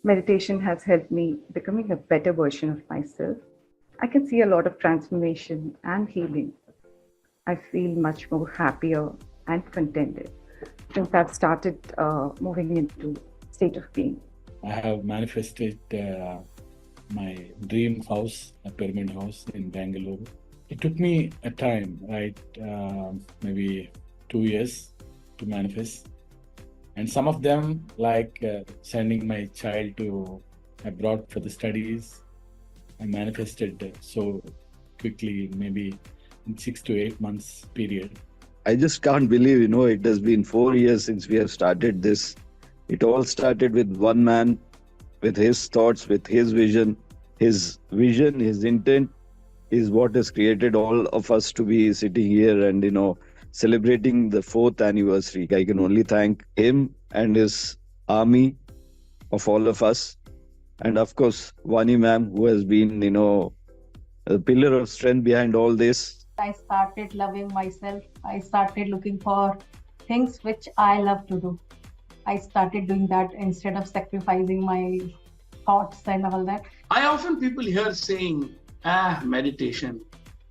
Meditation has helped me becoming a better version of myself. I can see a lot of transformation and healing. I feel much more happier and contented since I've started moving into state of being. I have manifested my dream house, a pyramid house in Bangalore. It took me a time, right? Maybe 2 years to manifest. And some of them, like sending my child to abroad for the studies, I manifested so quickly, maybe in 6 to 8 months period. I just can't believe, it has been 4 years since we have started this. It all started with one man, with his thoughts, with his vision. His vision, his intent is what has created all of us to be sitting here and, celebrating the 4th anniversary. I can only thank him and his army of all of us. And of course, Vani ma'am, who has been, a pillar of strength behind all this. I started loving myself. I started looking for things which I love to do. I started doing that instead of sacrificing my thoughts and all that. I often people hear saying, meditation.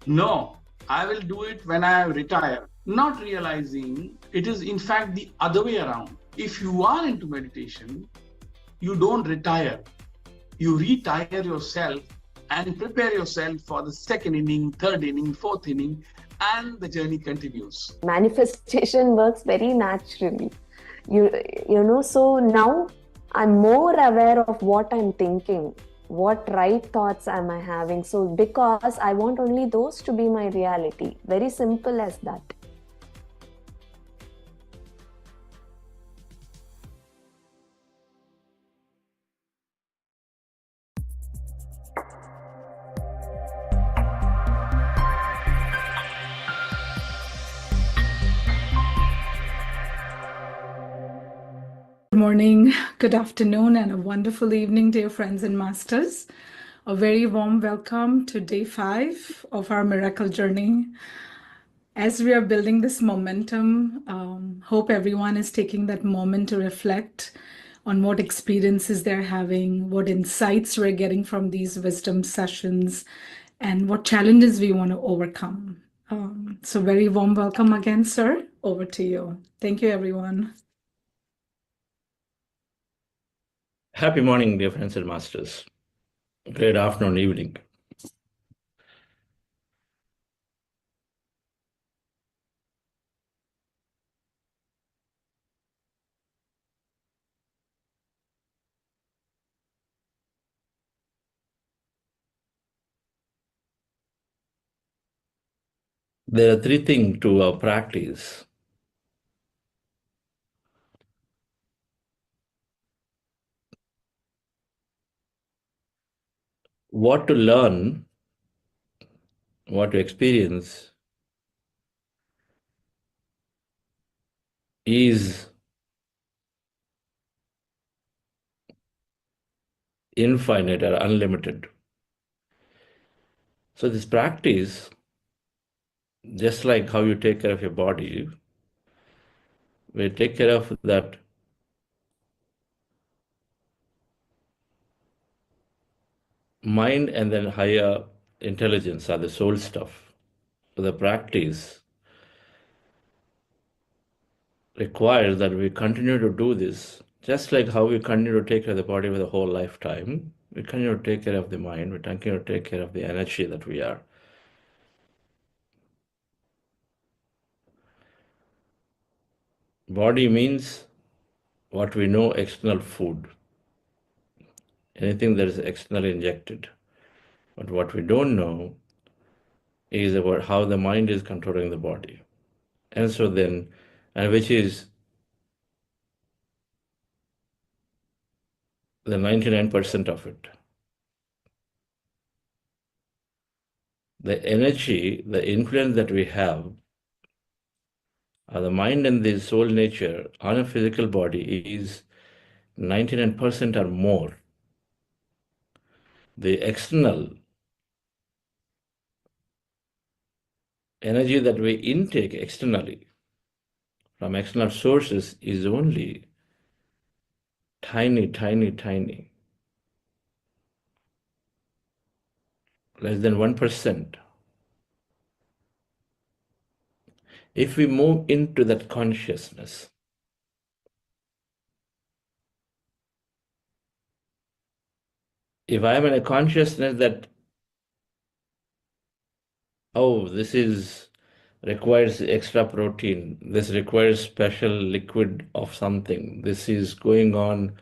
No, I will do it when I retire. Not realizing it is in fact the other way around. If you are into meditation, you don't retire. You retire yourself and prepare yourself for the second inning, third inning, fourth inning, and the journey continues. Manifestation works very naturally. So now I'm more aware of what I'm thinking, what right thoughts am I having. So because I want only those to be my reality. Very simple as that. Good morning, good afternoon, and a wonderful evening, dear friends and masters. A very warm welcome to day 5 of our miracle journey. As we are building this momentum, hope everyone is taking that moment to reflect on what experiences they're having, what insights we're getting from these wisdom sessions, and what challenges we want to overcome. So very warm welcome again, sir. Over to you. Thank you, everyone. Happy morning, dear friends and masters. Great afternoon, evening. There are 3 things to our practice. What to learn, what to experience is infinite or unlimited. So this practice, just like how you take care of your body, we take care of that mind and then higher intelligence are the soul stuff. So the practice requires that we continue to do this, just like how we continue to take care of the body for the whole lifetime. We continue to take care of the mind, we continue to take care of the energy that we are. Body means what we know, external food, anything that is externally injected. But what we don't know is about how the mind is controlling the body. And so then, and which is the 99% of it. The energy, the influence that we have, the mind and the soul nature on a physical body is 99% or more. The external energy that we intake externally from external sources is only tiny, tiny, tiny. less than 1%. If we move into that consciousness, if I am in a consciousness that, oh, this is requires extra protein, this requires special liquid of something, this is going on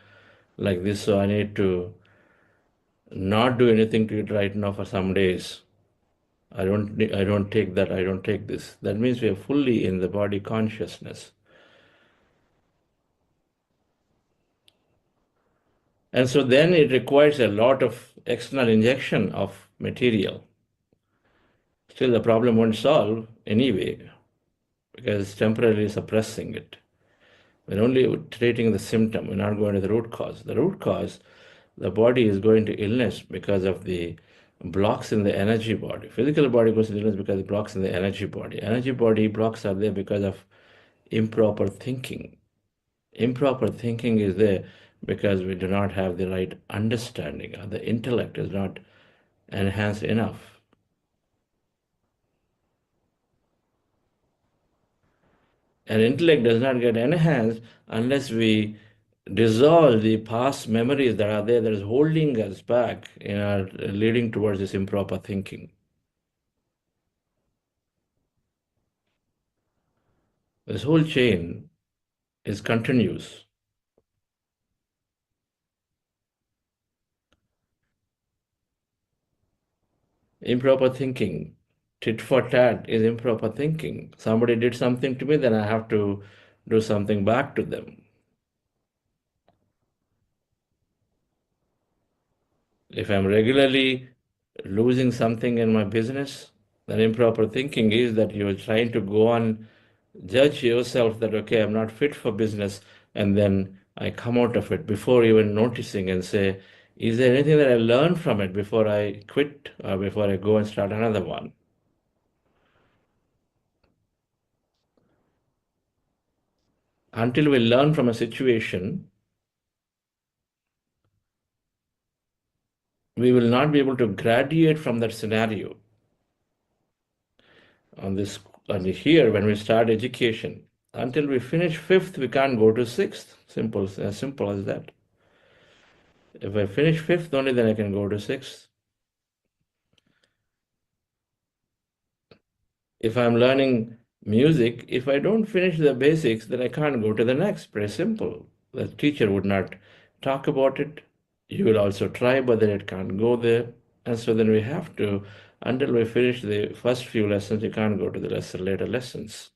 like this, so I need to not do anything to it right now for some days. I don't take that, I don't take this. That means we are fully in the body consciousness. And so then it requires a lot of external injection of material. Still, the problem won't solve anyway, because it's temporarily suppressing it. We're only treating the symptom, we're not going to the root cause. The root cause, the body is going to illness because of the blocks in the energy body. Physical body goes into illness because of blocks in the energy body. Energy body blocks are there because of improper thinking. Improper thinking is there because we do not have the right understanding, or the intellect is not enhanced enough. And intellect does not get enhanced unless we dissolve the past memories that are there that is holding us back in our leading towards this improper thinking. This whole chain is continuous. Improper thinking, tit for tat, is improper thinking. Somebody did something to me, then I have to do something back to them. If I'm regularly losing something in my business, then improper thinking is that you're trying to go on, judge yourself that, okay, I'm not fit for business, and then I come out of it before even noticing and say, is there anything that I learned from it before I quit or before I go and start another one? Until we learn from a situation, we will not be able to graduate from that scenario. On this, and here, when we start education, until we finish fifth, we can't go to sixth. Simple, as simple as that. If I finish fifth, only then I can go to sixth. If I'm learning music, if I don't finish the basics, then I can't go to the next. Very simple. The teacher would not talk about it. You will also try, but then it can't go there. And so then we have to, until we finish the first few lessons, we can't go to the later lessons.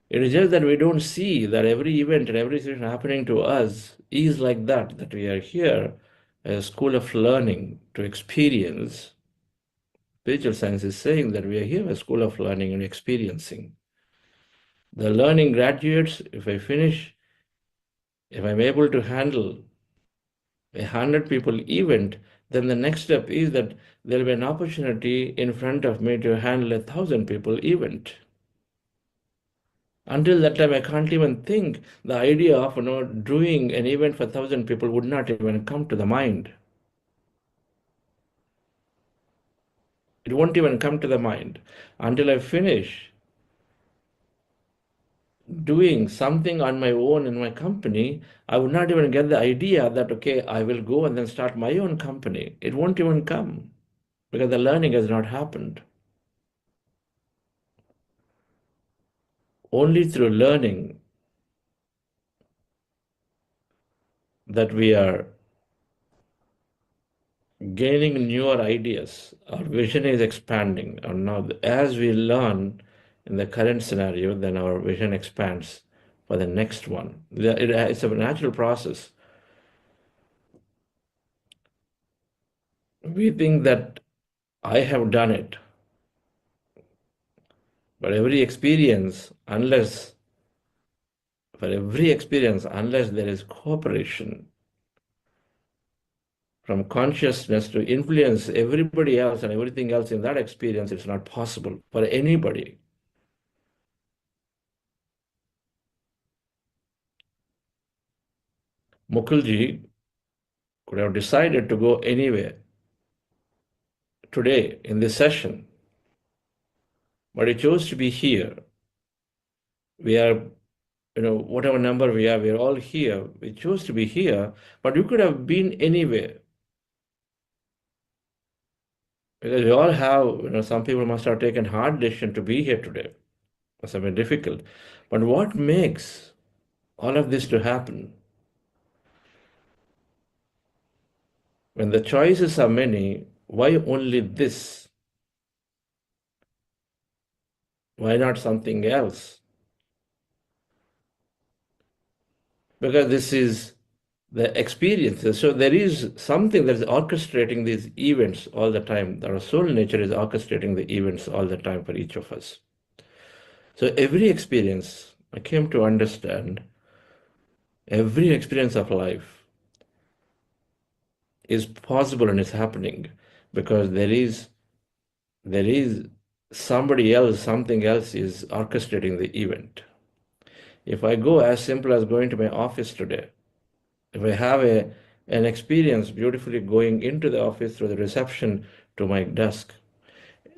It is just that we don't see that every event and every situation happening to us is like that we are here as a school of learning to experience. Spiritual science is saying that we are here as a school of learning and experiencing. The learning graduates, if I finish, if I'm able to handle 100 people event, then the next step is that there will be an opportunity in front of me to handle 1,000 people event. Until that time, I can't even think. The idea of doing an event for 1,000 people would not even come to the mind. It won't even come to the mind until I finish doing something on my own in my company. I would not even get the idea that, okay, I will go and then start my own company. It won't even come because the learning has not happened. Only through learning that we are gaining newer ideas. Our vision is expanding. And now, as we learn in the current scenario, then our vision expands for the next one. It's a natural process. We think that I have done it. But for every experience, unless there is cooperation from consciousness to influence everybody else and everything else in that experience, it's not possible for anybody. Mukulji could have decided to go anywhere. today in this session, but you chose to be here. We are, whatever number we are all here. We chose to be here, but you could have been anywhere. Because we all have, some people must have taken hard decision to be here today. Must have been difficult. But what makes all of this to happen? When the choices are many, why only this? Why not something else? Because this is the experiences. So there is something that is orchestrating these events all the time. Our soul nature is orchestrating the events all the time for each of us. So every experience, I came to understand, every experience of life is possible and is happening because there is somebody else, something else is orchestrating the event. If I go as simple as going to my office today, if I have an experience beautifully going into the office through the reception to my desk,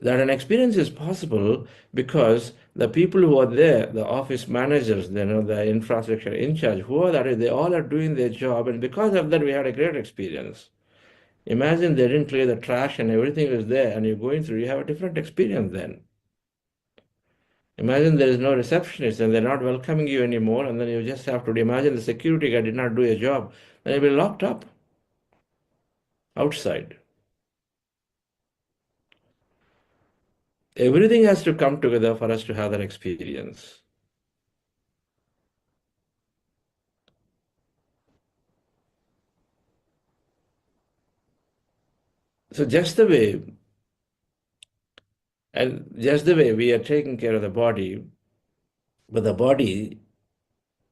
that an experience is possible because the people who are there, the office managers, the infrastructure in charge, who are that, they all are doing their job, and because of that, we had a great experience. Imagine they didn't clear the trash and everything is there, and you're going through, you have a different experience then. Imagine there is no receptionist and they're not welcoming you anymore, and then you just have to imagine the security guy did not do a job, then you'll be locked up outside. Everything has to come together for us to have that experience. So just the way we are taking care of the body, but the body,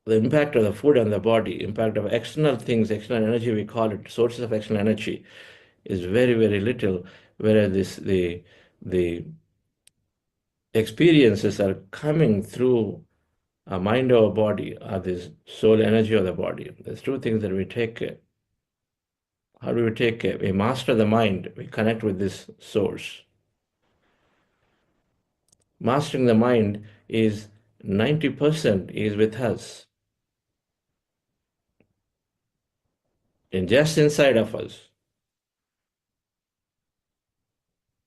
the impact of the food on the body, impact of external things, external energy, we call it sources of external energy, is very, very little, whereas the experiences are coming through our mind or body, or this soul energy of the body. There's two things that we take care. How do we take care? We master the mind, we connect with this source. Mastering the mind is 90% is with us. And just inside of us.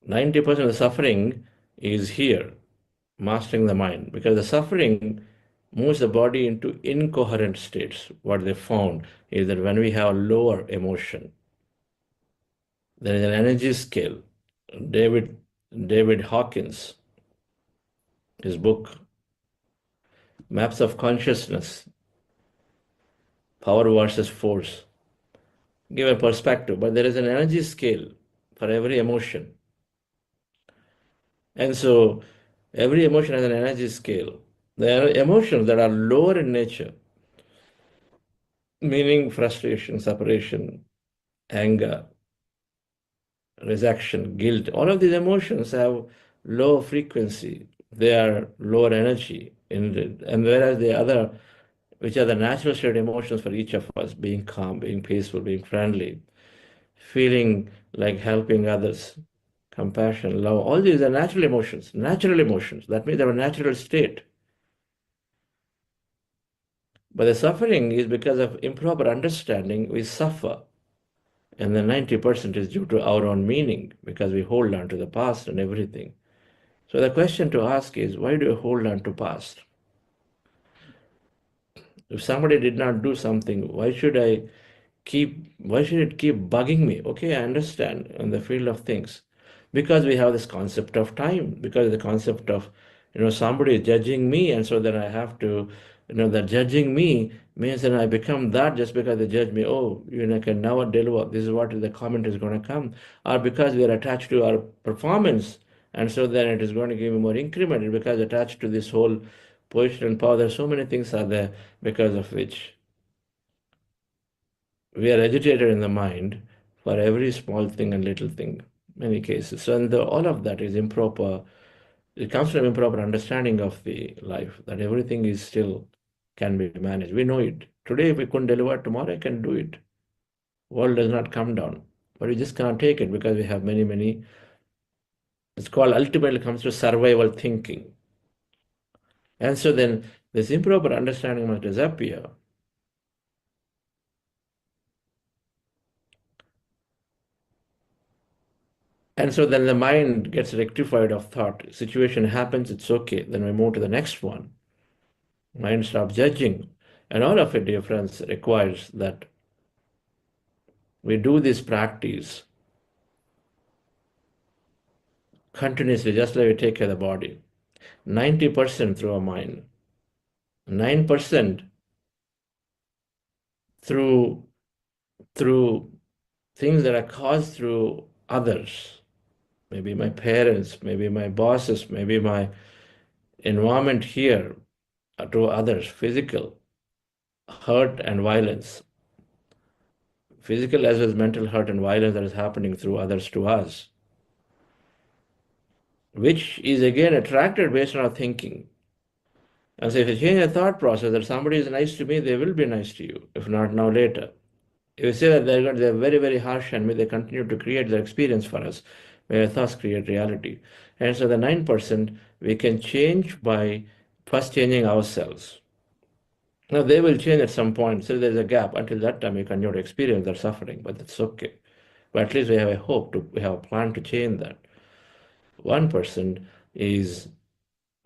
90% of the suffering is here, mastering the mind, because the suffering moves the body into incoherent states. What they found is that when we have lower emotion, there is an energy scale. David Hawkins, his book, Maps of Consciousness, Power versus Force, give a perspective, but there is an energy scale for every emotion. And so every emotion has an energy scale. There are emotions that are lower in nature, meaning frustration, separation, anger, rejection, guilt. All of these emotions have low frequency. They are lower energy. And whereas the other, which are the natural state emotions for each of us, being calm, being peaceful, being friendly, feeling like helping others, compassion, love, all these are natural emotions. Natural emotions. That means they have a natural state. But the suffering is because of improper understanding, we suffer. And the 90% is due to our own meaning because we hold on to the past and everything. So the question to ask is, why do you hold on to past? If somebody did not do something, why should it keep bugging me? Okay, I understand in the field of things. Because we have this concept of time, because the concept of, somebody is judging me, and so then I have to, that judging me means that I become that just because they judge me. Oh, can never deliver. This is what the comment is going to come. Or because we are attached to our performance, and so then it is going to give me more increment because attached to this whole position and power. There's so many things are there because of which we are agitated in the mind for every small thing and little thing, many cases. So and all of that is improper. It comes from improper understanding of the life, that everything is still can be managed. We know it. Today, if we couldn't deliver, tomorrow I can do it. World does not come down. But we just cannot take it because we have many, many It's called, ultimately comes to survival thinking. And so then this improper understanding must disappear. And so then the mind gets rectified of thought. Situation happens, it's okay. Then we move to the next one. Mind stops judging. And all of it, dear friends, requires that we do this practice continuously, just like we take care of the body. 90% through our mind, 9% through things that are caused through others, maybe my parents, maybe my bosses, maybe my environment here, to others, physical hurt and violence, physical as well as mental hurt and violence that is happening through others to us, which is again attracted based on our thinking. And so if you change your thought process that somebody is nice to me, they will be nice to you, if not now, later. If you say that they're very, very harsh and they continue to create their experience for us, where thoughts create reality. And so the 9% we can change by first changing ourselves. Now they will change at some point, so there's a gap. Until that time, we continue to experience that suffering, but that's okay. But at least we have a hope, we have a plan to change that. 1% is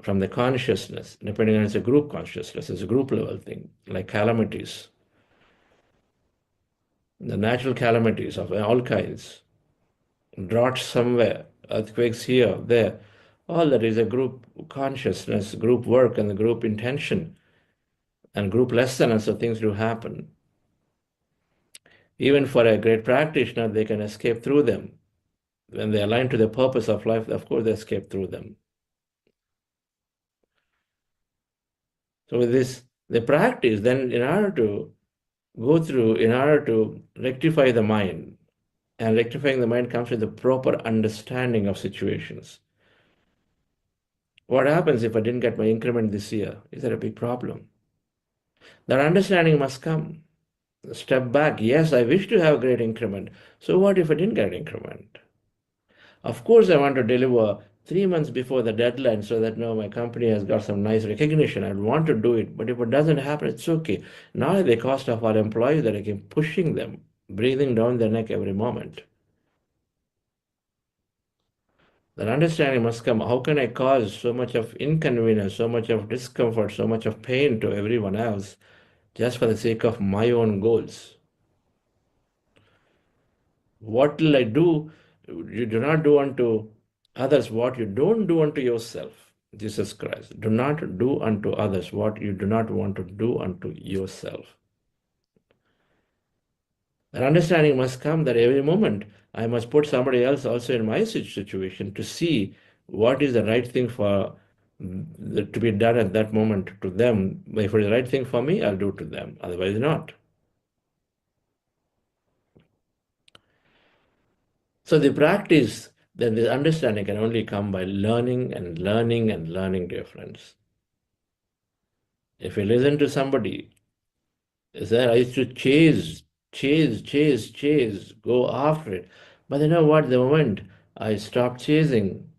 from the consciousness, depending on it's a group consciousness, it's a group level thing, like calamities. The natural calamities of all kinds, droughts somewhere, earthquakes here, there, all that is a group consciousness, group work, and the group intention, and group lesson, and so things do happen. Even for a great practitioner, they can escape through them. When they align to the purpose of life, of course, they escape through them. So with this, the practice, then in order to rectify the mind, and rectifying the mind comes with the proper understanding of situations. What happens if I didn't get my increment this year? Is that a big problem? That understanding must come. Step back. Yes, I wish to have a great increment. So what if I didn't get an increment? Of course, I want to deliver 3 months before the deadline so that no, my company has got some nice recognition. I want to do it. But if it doesn't happen, it's okay. Now at the cost of our employees that I keep pushing them, breathing down their neck every moment. That understanding must come. How can I cause so much of inconvenience, so much of discomfort, so much of pain to everyone else just for the sake of my own goals? What will I do? You do not do unto others what you don't do unto yourself. Jesus Christ. Do not do unto others what you do not want to do unto yourself. That understanding must come that every moment I must put somebody else also in my situation to see what is the right thing for to be done at that moment to them. If it is the right thing for me, I'll do it to them. Otherwise, not. So the practice, then the understanding can only come by learning and learning and learning, dear friends. If you listen to somebody, is that I used to chase, go after it. But you know what? The moment I stopped chasing,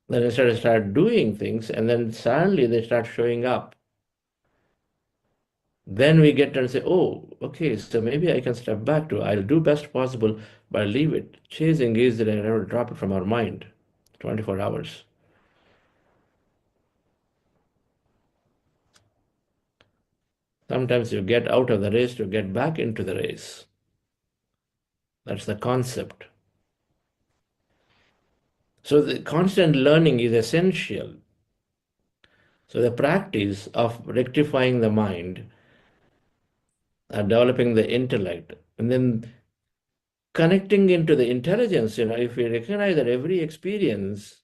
then I started doing things, and then suddenly they start showing up. Then we get and say, oh, okay, so maybe I can step back to, I'll do best possible, but I'll leave it. Chasing is that I never drop it from our mind, 24 hours. Sometimes you get out of the race to get back into the race. That's the concept. So the constant learning is essential. So the practice of rectifying the mind, developing the intellect, and then connecting into the intelligence, if we recognize that every experience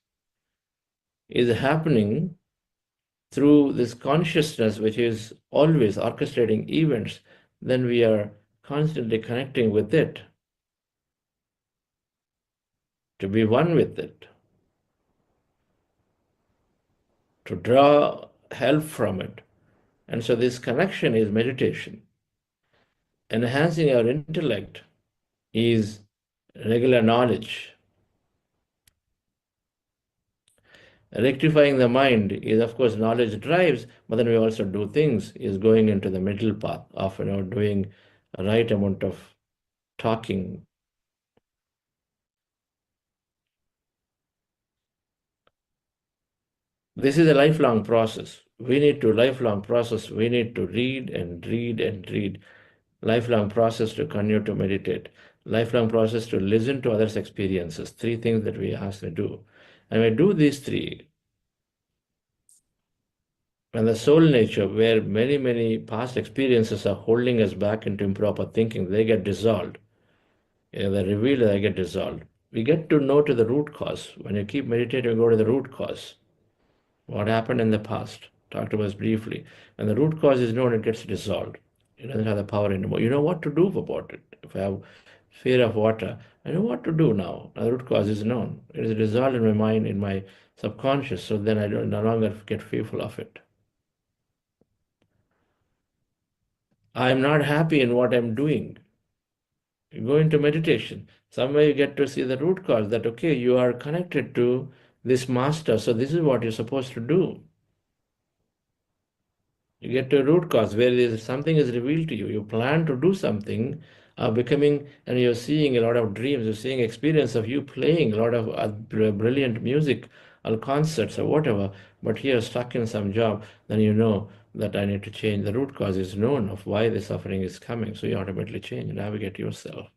is happening through this consciousness, which is always orchestrating events, then we are constantly connecting with it, to be one with it, to draw help from it. And so this connection is meditation. Enhancing our intellect is regular knowledge. Rectifying the mind is, of course, knowledge drives, but then we also do things, is going into the middle path of, doing a right amount of talking. This is a lifelong process. We need to read and read and read. Lifelong process to continue to meditate. Lifelong process to listen to others' experiences. 3 things that we have to do. And we do these 3. And the soul nature, where many, many past experiences are holding us back into improper thinking, they get dissolved. They're revealed, they get dissolved. We get to know to the root cause. When you keep meditating, you go to the root cause. What happened in the past? Talked about this briefly. When the root cause is known, it gets dissolved. It doesn't have the power anymore. You know what to do about it. If I have fear of water, I know what to do now. The root cause is known. It is dissolved in my mind, in my subconscious, so then I no longer get fearful of it. I am not happy in what I'm doing. You go into meditation. Somewhere you get to see the root cause that, okay, you are connected to this master, so this is what you're supposed to do. You get to a root cause where something is revealed to you. You plan to do something, becoming, and you're seeing a lot of dreams. You're seeing experience of you playing a lot of brilliant music or concerts or whatever. But here, stuck in some job, then you know that I need to change. The root cause is known of why the suffering is coming. So you automatically change and navigate yourself.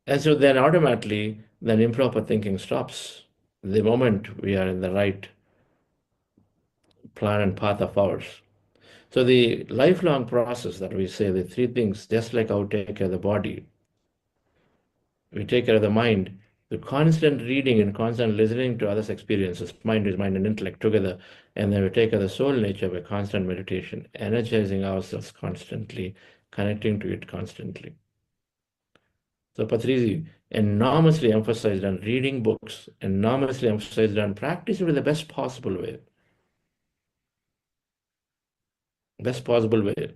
And so then automatically, then improper thinking stops. The moment we are in the right plan and path of ours. So the lifelong process that we say, the 3 things, just like how we take care of the body, we take care of the mind, the constant reading and constant listening to others' experiences, mind is mind and intellect together, and then we take care of the soul nature by constant meditation, energizing ourselves constantly, connecting to it constantly. So Patrizi enormously emphasized on reading books, enormously emphasized on practicing in the best possible way. Best possible way.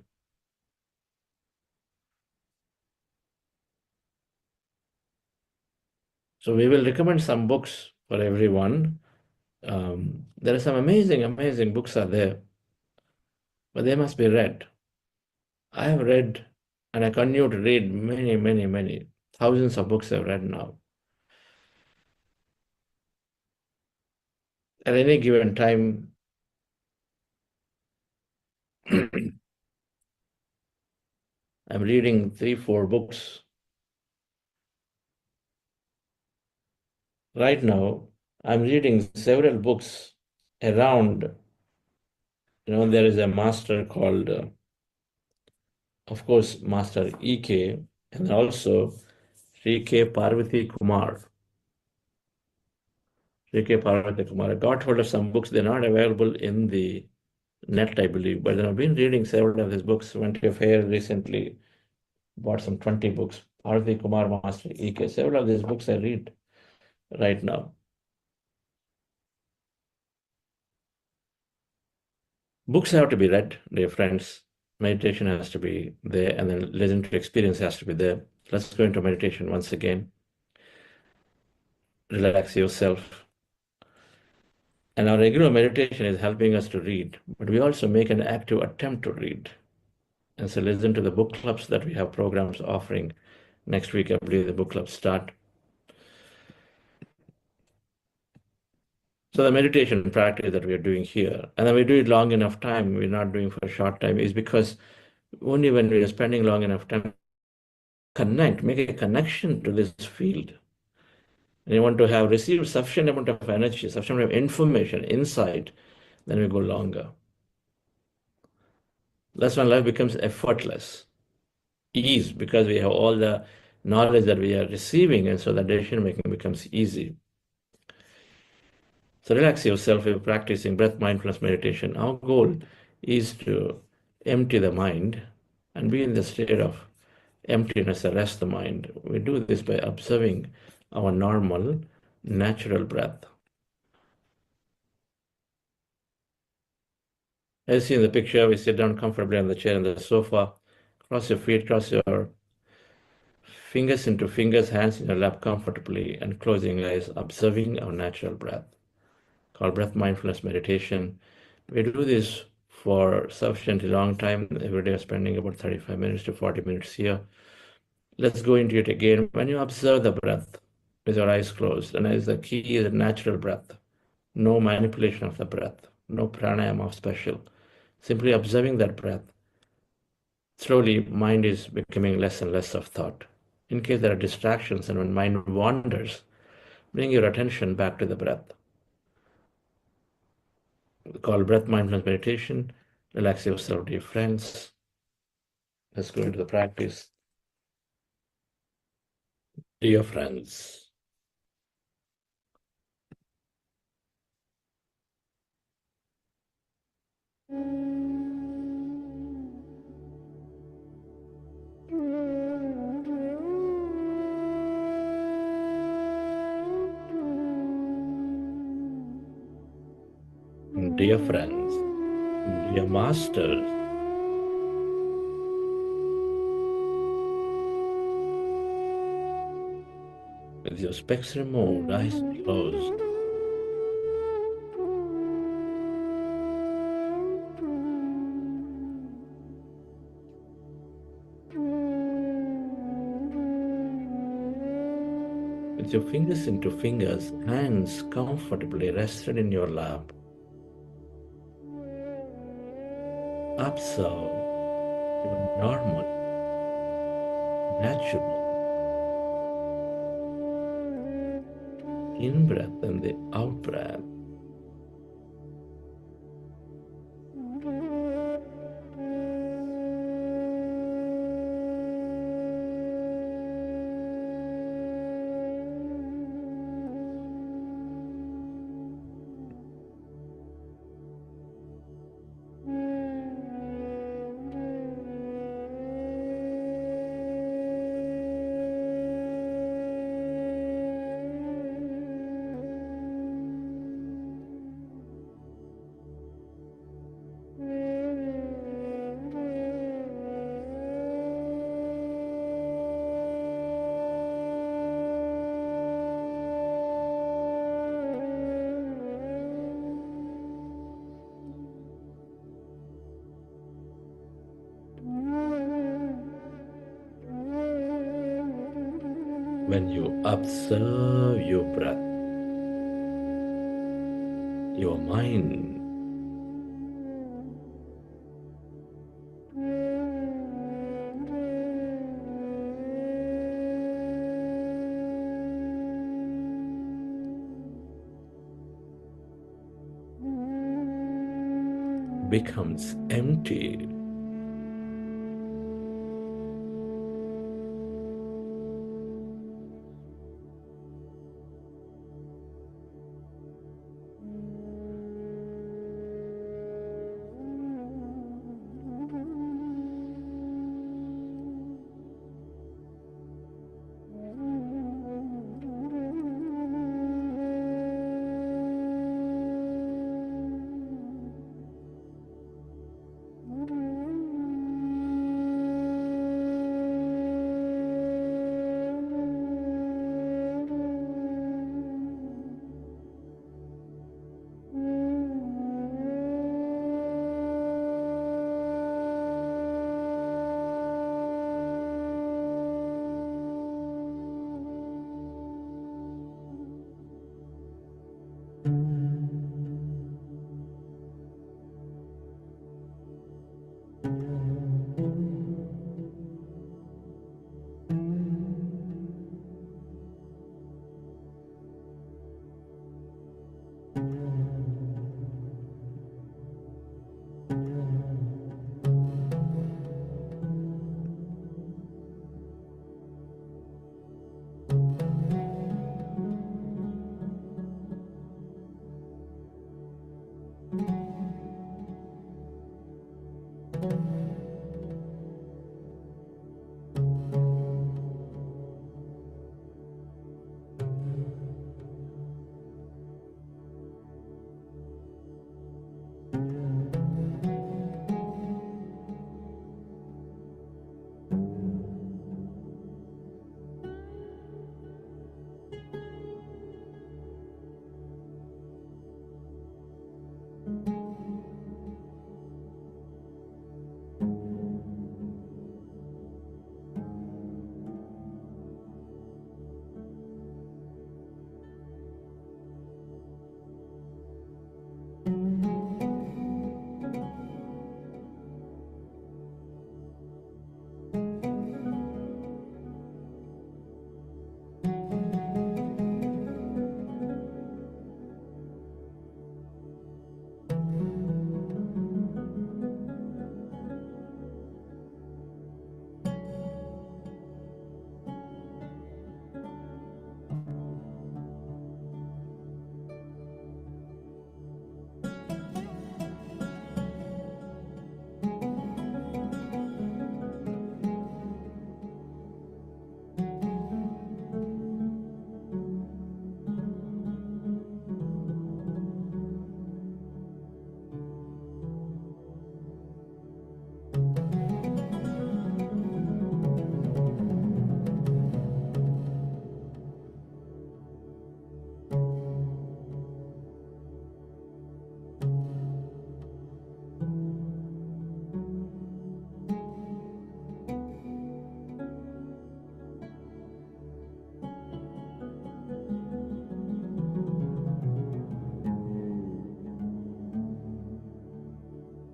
So we will recommend some books for everyone. There are some amazing, amazing books are there, but they must be read. I have read, and I continue to read many, many, many thousands of books I've read now. At any given time, I'm reading 3, 4 books. Right now, I'm reading several books around. There is a master called, of course, Master E.K., and also Sri K. Parvati Kumar. Sri K. Parvati Kumar. I got hold of some books. They're not available in the net, I believe, but I've been reading several of his books. Went to a fair recently, bought some 20 books. Parvati Kumar, Master E.K. Several of these books I read right now. Books have to be read, dear friends. Meditation has to be there, and then listening to experience has to be there. Let's go into meditation once again. Relax yourself. And our regular meditation is helping us to read, but we also make an active attempt to read. And so listen to the book clubs that we have programs offering. Next week, I believe the book clubs start. So the meditation practice that we are doing here, and then we do it long enough time, we're not doing for a short time, is because only when we are spending long enough time, make a connection to this field. And you want to have received sufficient amount of energy, sufficient amount of information, insight, then we go longer. That's when life becomes effortless. Ease, because we have all the knowledge that we are receiving, and so the decision making becomes easy. So relax yourself. If you're practicing breath mindfulness meditation, our goal is to empty the mind and be in the state of emptiness, arrest the mind. We do this by observing our normal, natural breath. As you see in the picture, we sit down comfortably on the chair and the sofa, cross your feet, cross your fingers into fingers, hands in your lap comfortably, and closing eyes, observing our natural breath. Called breath mindfulness meditation. We do this for sufficiently long time. Every day, spending about 35 minutes to 40 minutes here. Let's go into it again. When you observe the breath with your eyes closed, and as the key is a natural breath, no manipulation of the breath, no pranayama of special, simply observing that breath. Slowly, mind is becoming less and less of thought. In case there are distractions and when mind wanders, bring your attention back to the breath. Called breath mindfulness meditation. Relax yourself, dear friends. Let's go into the practice. Dear friends, dear friends, dear masters, with your specs removed, eyes closed, with your fingers into fingers, hands comfortably rested in your lap, observe your normal, natural in-breath and the out-breath. When you observe your breath, your mind becomes empty.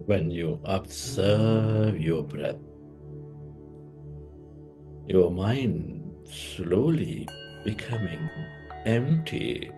when you observe your breath, your mind slowly becoming empty.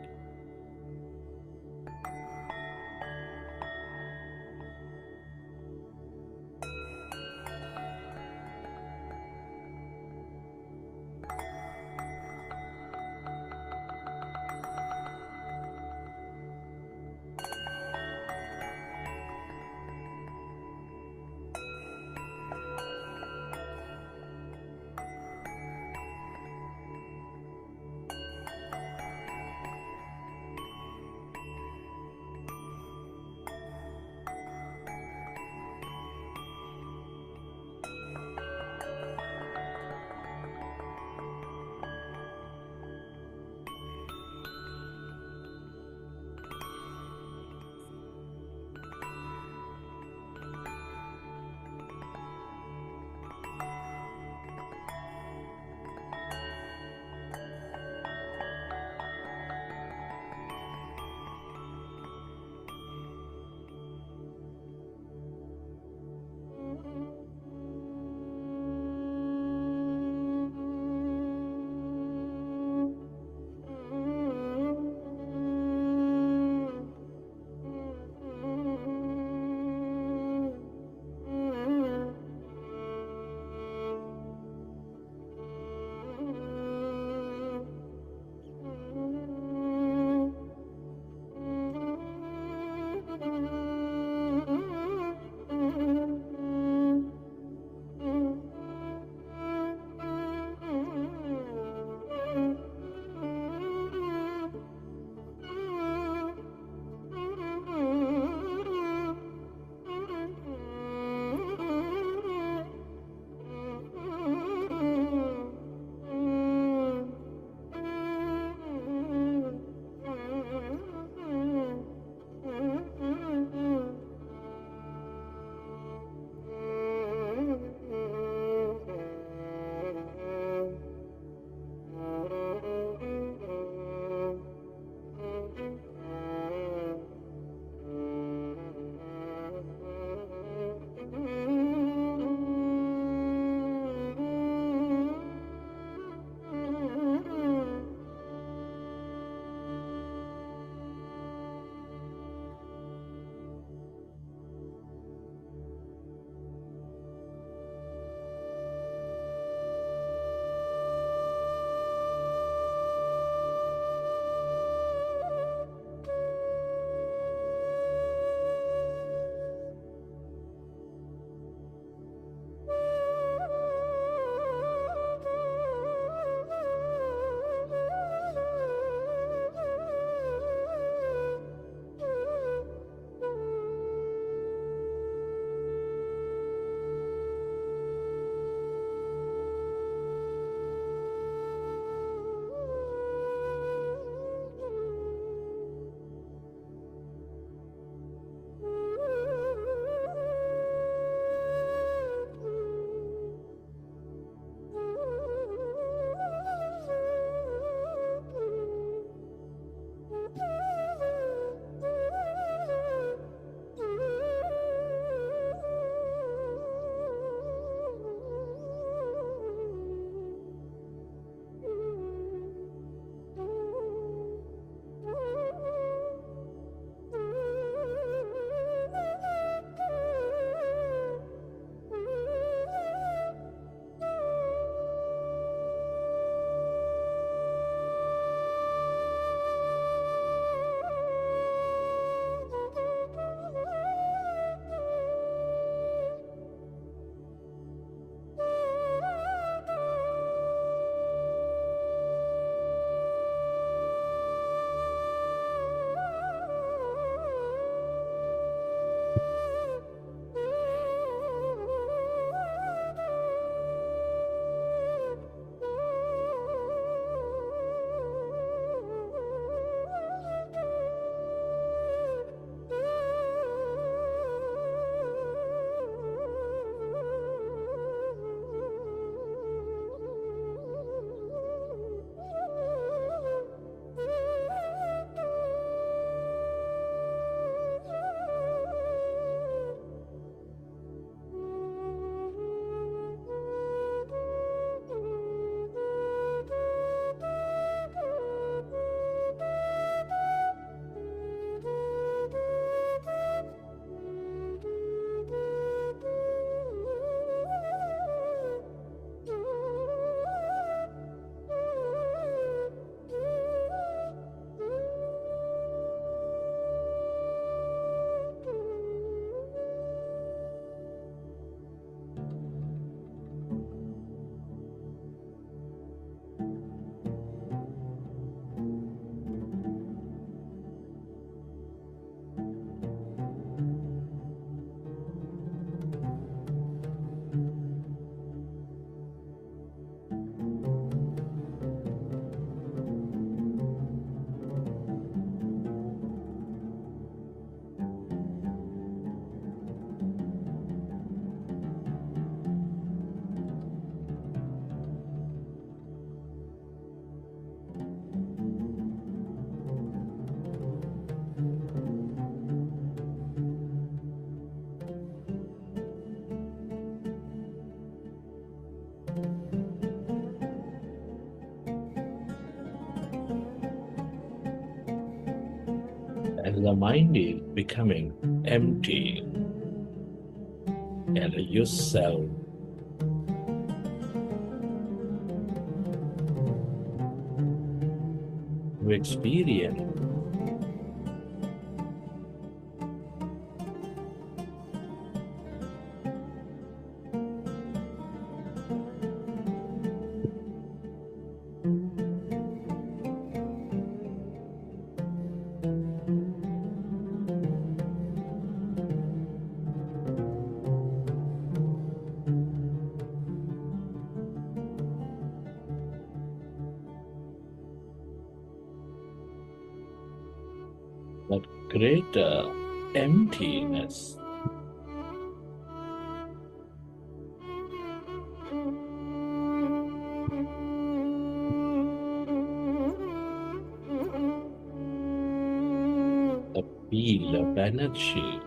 and the mind is becoming empty, and yourself to experience that greater emptiness. The field of energy.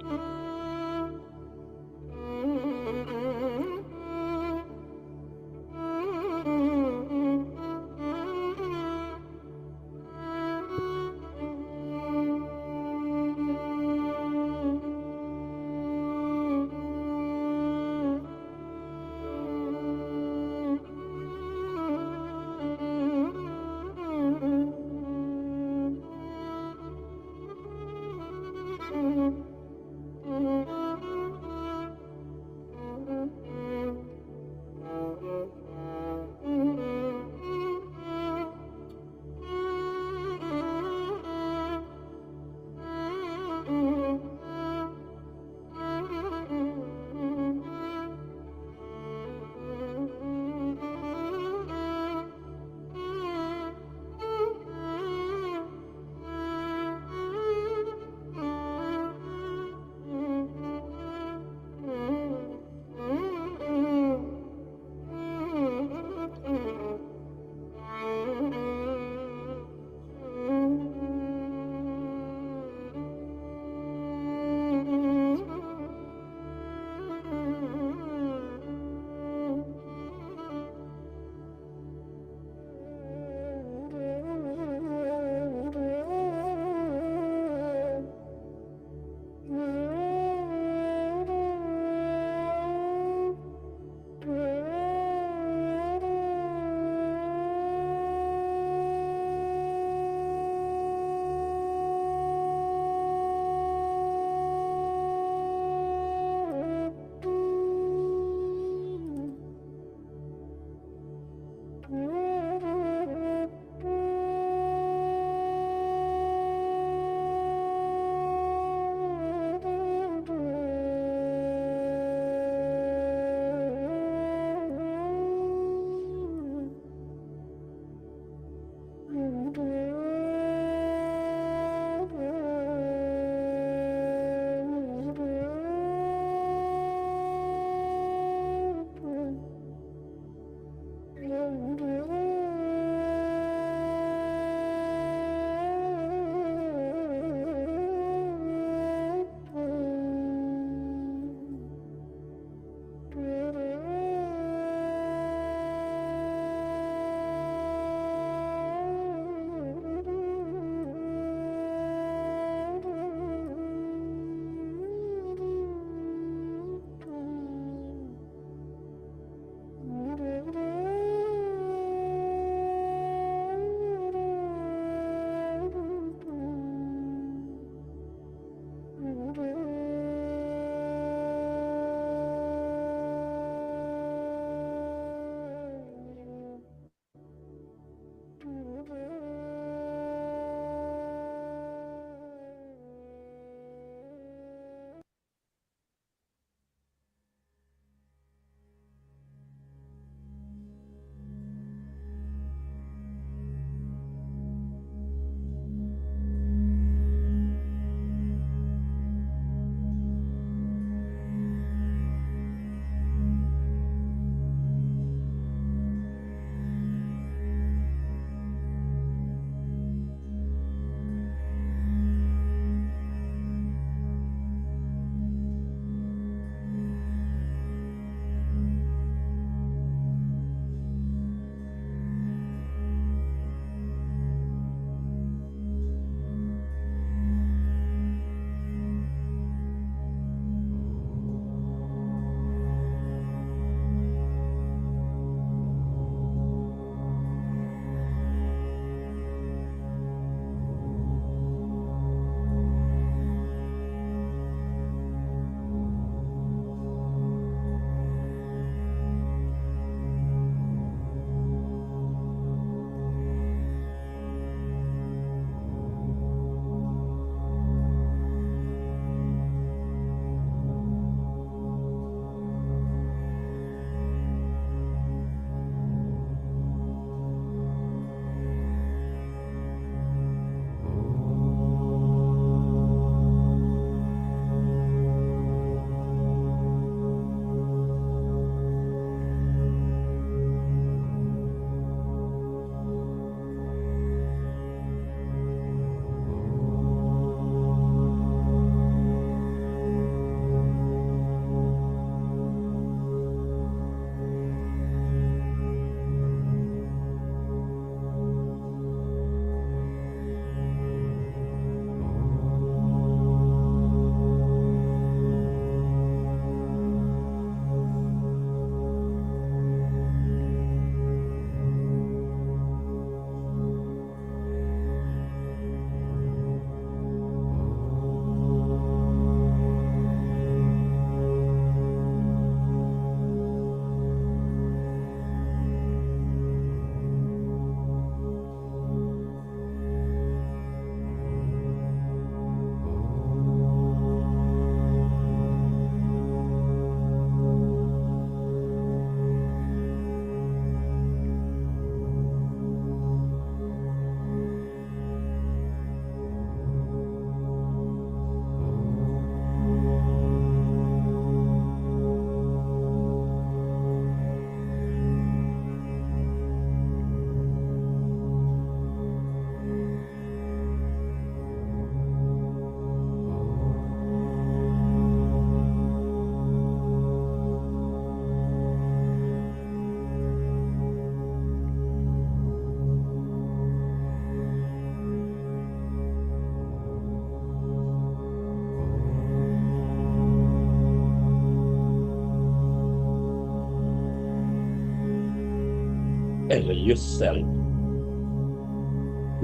yourself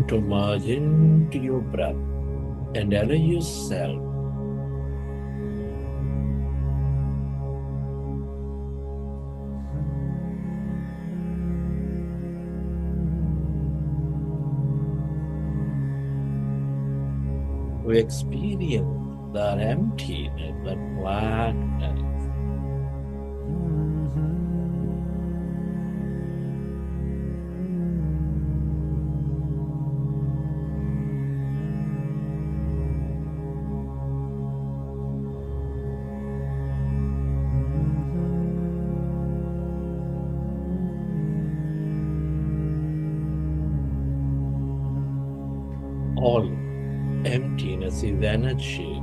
to merge into your breath and allow yourself to experience that emptiness, that blackness. All emptiness is energy.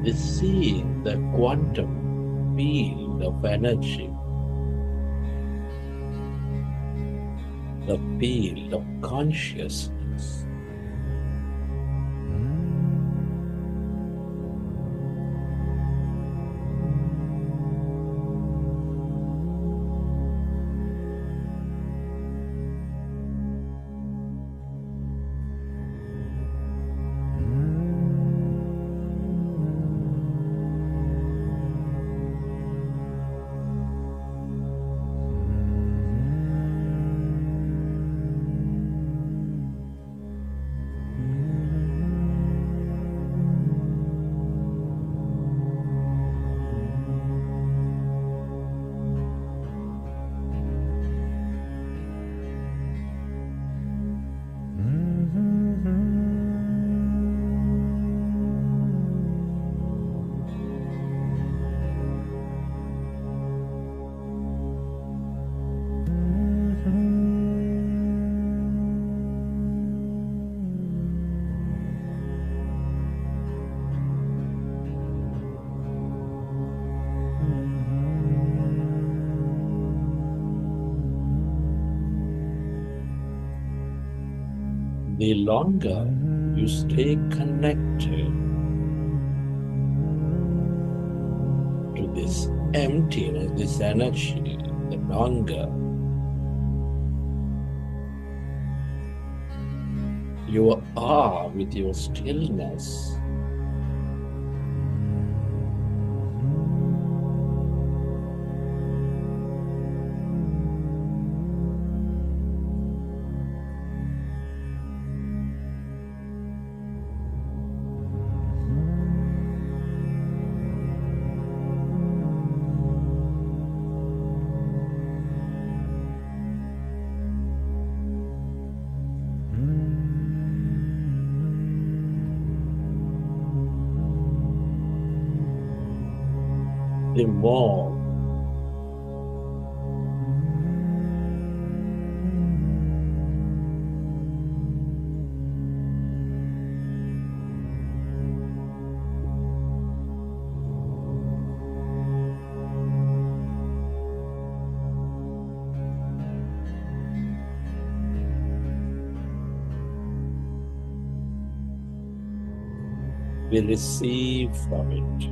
We see the quantum field of energy, the field of consciousness. The longer you stay connected to this emptiness, this energy, the longer you are with your stillness, the more we receive from it.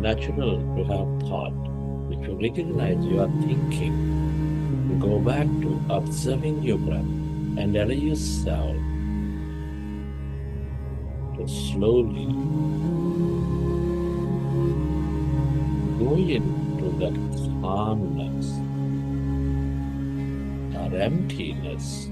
natural to have thought. If you recognize you are thinking, go back to observing your breath and allow yourself to slowly go into that calmness or emptiness.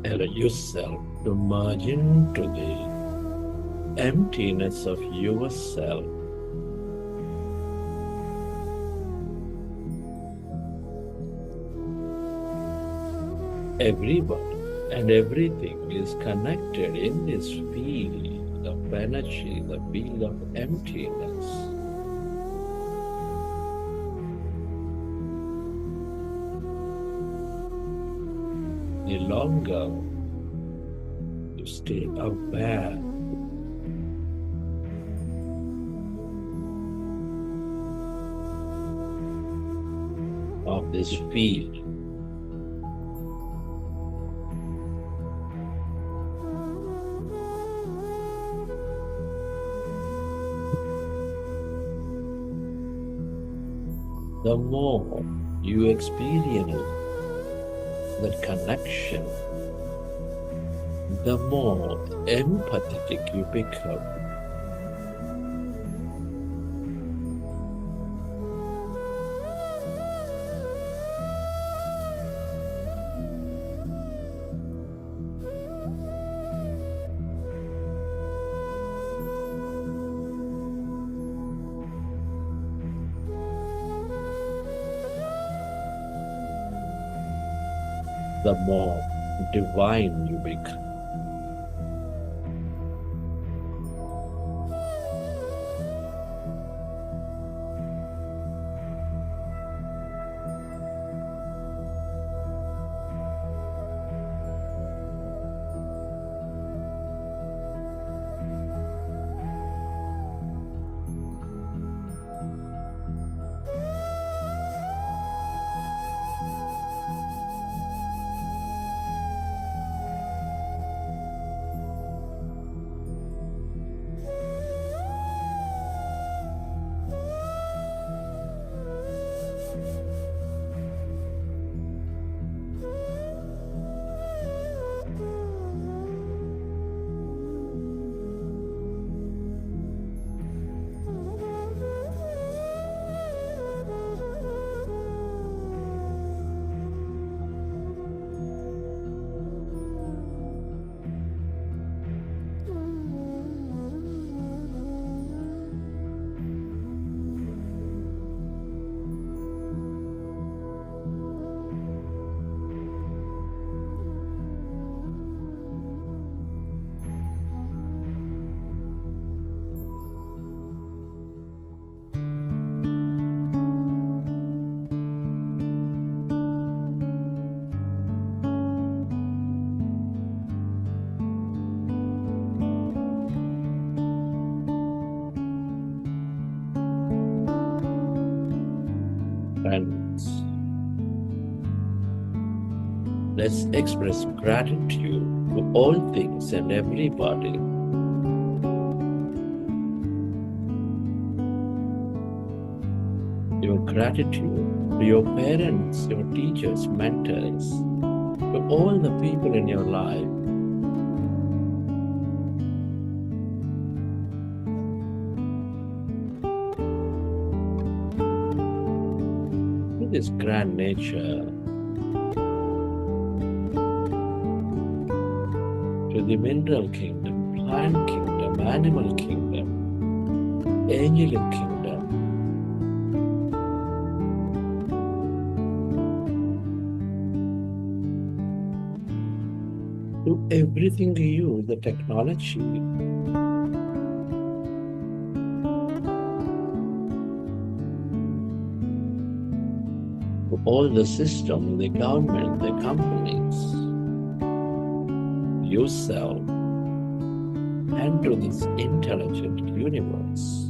Allow yourself to merge into the emptiness of yourself. Everybody and everything is connected in this field of energy, the field of emptiness. The longer you stay aware of this field, the more you experience that connection, the more empathetic you become. The more divine you become. Friends, let's express gratitude to all things and everybody. Your gratitude to your parents, your teachers, mentors, to all the people in your life. To this grand nature, to the mineral kingdom, plant kingdom, animal kingdom, angelic kingdom, to everything you, the technology, to all the system, the government, the companies, yourself, and to this intelligent universe.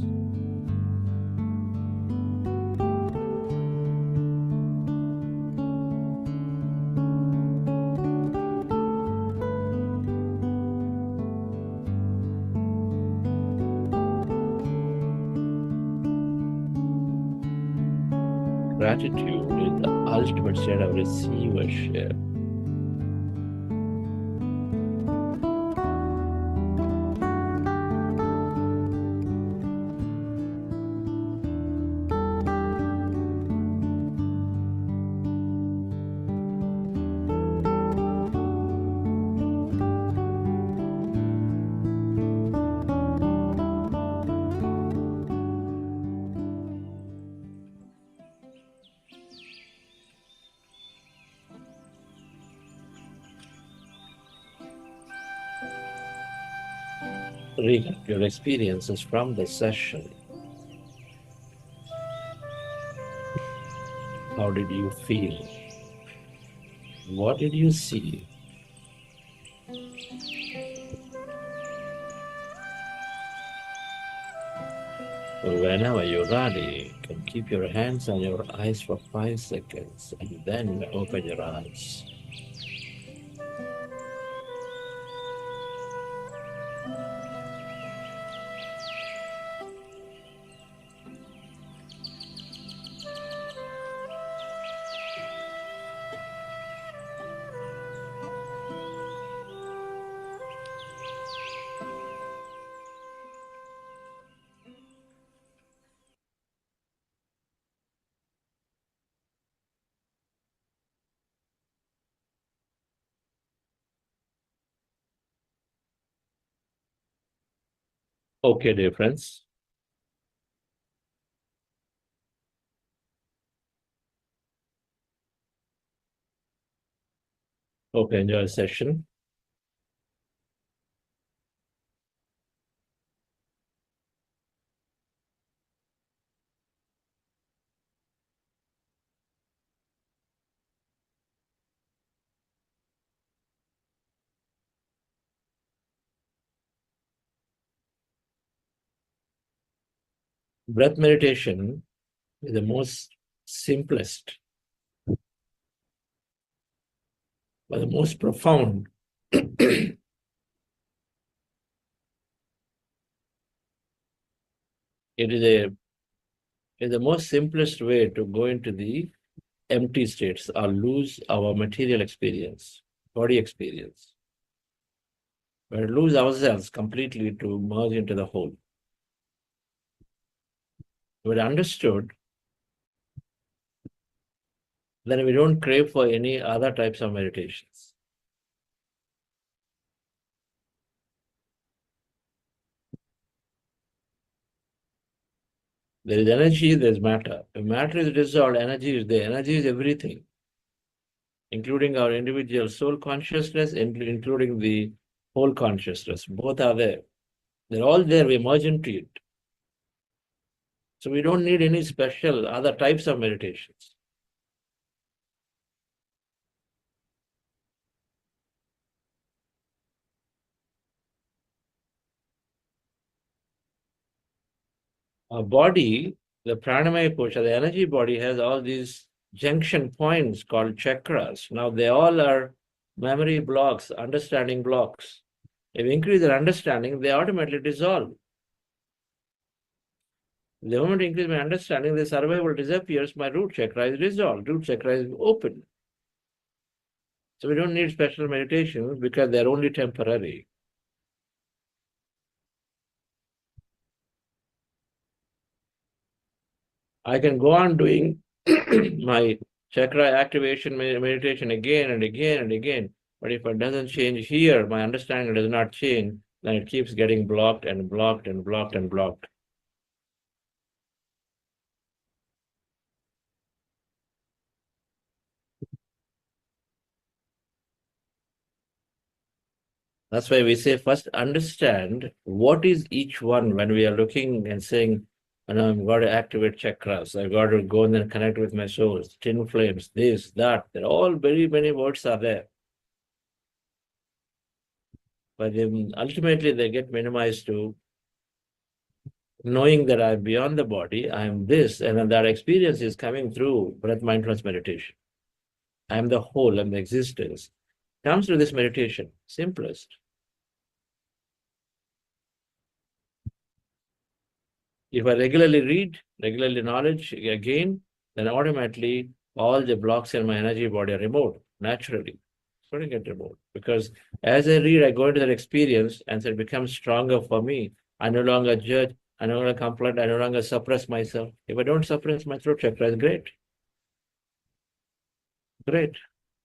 Gratitude is the ultimate state of receivership. Recap your experiences from the session. How did you feel? What did you see? Whenever you're ready, you can keep your hands on your eyes for 5 seconds and then open your eyes. Okay, dear friends. Hope you enjoy the session. Breath meditation is the most simplest, but the most profound. It is the most simplest way to go into the empty states or lose our material experience, body experience. We lose ourselves completely to merge into the whole. When understood, then we don't crave for any other types of meditations. There is energy, there is matter. If matter is dissolved, energy is there. Energy is everything, including our individual soul consciousness, including the whole consciousness. Both are there. They're all there. We merge into it. So we don't need any special other types of meditations. Our body, the pranamaya kosha, the energy body, has all these junction points called chakras. Now they all are memory blocks, understanding blocks. If we increase their understanding, they automatically dissolve. The moment I increase my understanding, the survival disappears, my root chakra is dissolved, root chakra is open. So we don't need special meditations because they're only temporary. I can go on doing my chakra activation meditation again and again and again. But if it doesn't change here, my understanding does not change, then it keeps getting blocked and blocked and blocked and blocked. That's why we say first understand what is each one when we are looking and saying, I've got to activate chakras, I've got to go and then connect with my soul, twin flames, this, that. They're all very many words are there. But ultimately they get minimized to knowing that I'm beyond the body, I'm this, and then that experience is coming through breath mindfulness meditation. I'm the whole, I'm the existence. Comes through this meditation, simplest. If I regularly read, regularly knowledge again, then automatically all the blocks in my energy body are removed naturally. It's going to get removed because as I read, I go into that experience and so it becomes stronger for me. I no longer judge, I no longer complain, I no longer suppress myself. If I don't suppress my throat chakra, it's great. Great.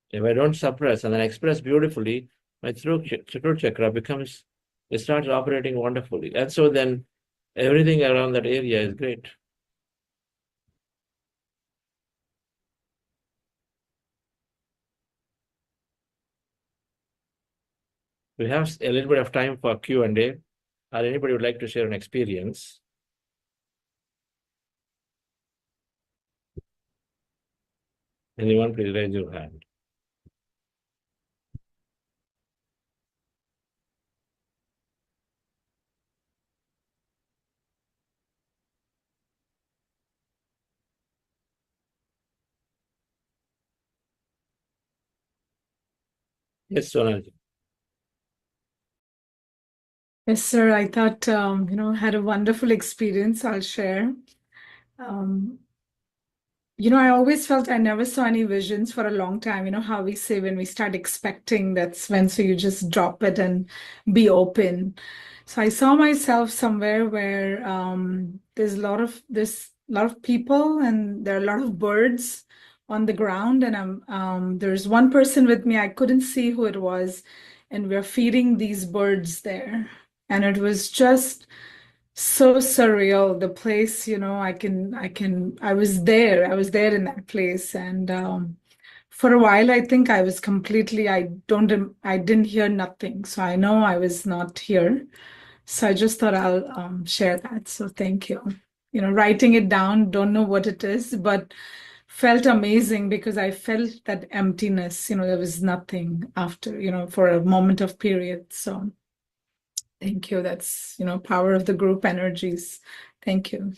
If I don't suppress and then express beautifully, my throat chakra becomes, it starts operating wonderfully. And so then everything around that area is great. We have a little bit of time for Q&A. Or anybody would like to share an experience? Anyone, please raise your hand. Yes, Sonalji. Yes, sir. I thought, had a wonderful experience. I'll share. I always felt I never saw any visions for a long time. You know how we say when we start expecting, that's when, so you just drop it and be open. So I saw myself somewhere where there's a lot of people and there are a lot of birds on the ground, and there's one person with me. I couldn't see who it was, and we're feeding these birds there. And it was just so surreal. The place, I was there in that place. And for a while, I think I was completely, I didn't hear nothing. So I know I was not here. So I just thought I'll share that. So thank you. Writing it down, don't know what it is, but felt amazing because I felt that emptiness. There was nothing after, for a moment of period. So thank you. That's, power of the group energies. Thank you.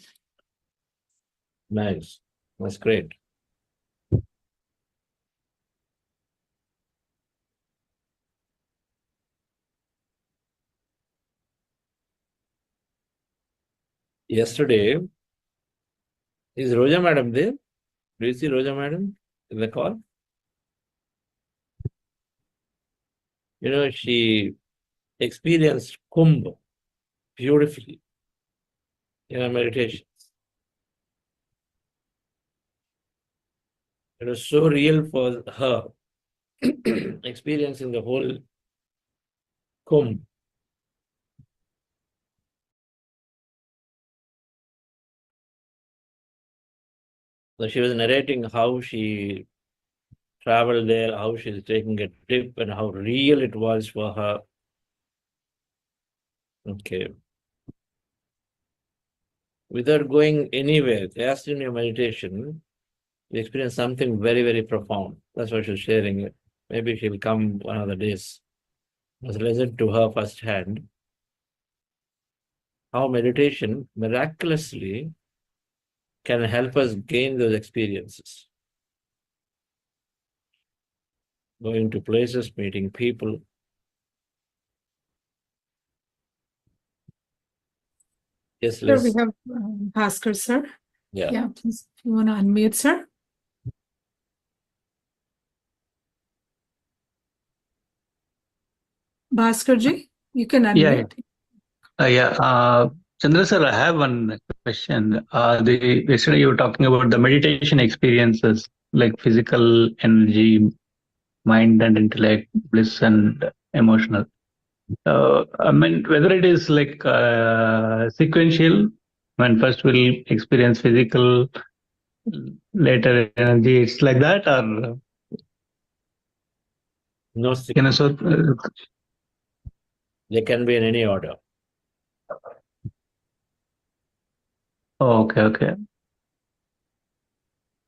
Nice. That's great. Yesterday, is Roja Madam there? Do you see Roja Madam in the call? She experienced Kumbh beautifully in her meditations. It was so real for her experiencing the whole Kumbh. So she was narrating how she traveled there, how she's taking a trip, and how real it was for her. Okay. Without going anywhere, just in your meditation, you experience something very, very profound. That's why she's sharing it. Maybe she'll come one of the days. Let's listen to her firsthand. How meditation miraculously can help us gain those experiences. Going to places, meeting people. Yes, Sir, we Liz. have Bhaskar, sir. Yeah. Yeah, please, if you want to unmute, sir. Bhaskar ji, you can unmute. Chandra sir, I have one question. Yesterday you were talking about the meditation experiences, like physical energy, mind and intellect, bliss and emotional. I mean, whether it is like sequential, when first we'll experience physical, later energy, it's like that, or No, so. They can be in any order. Oh, okay.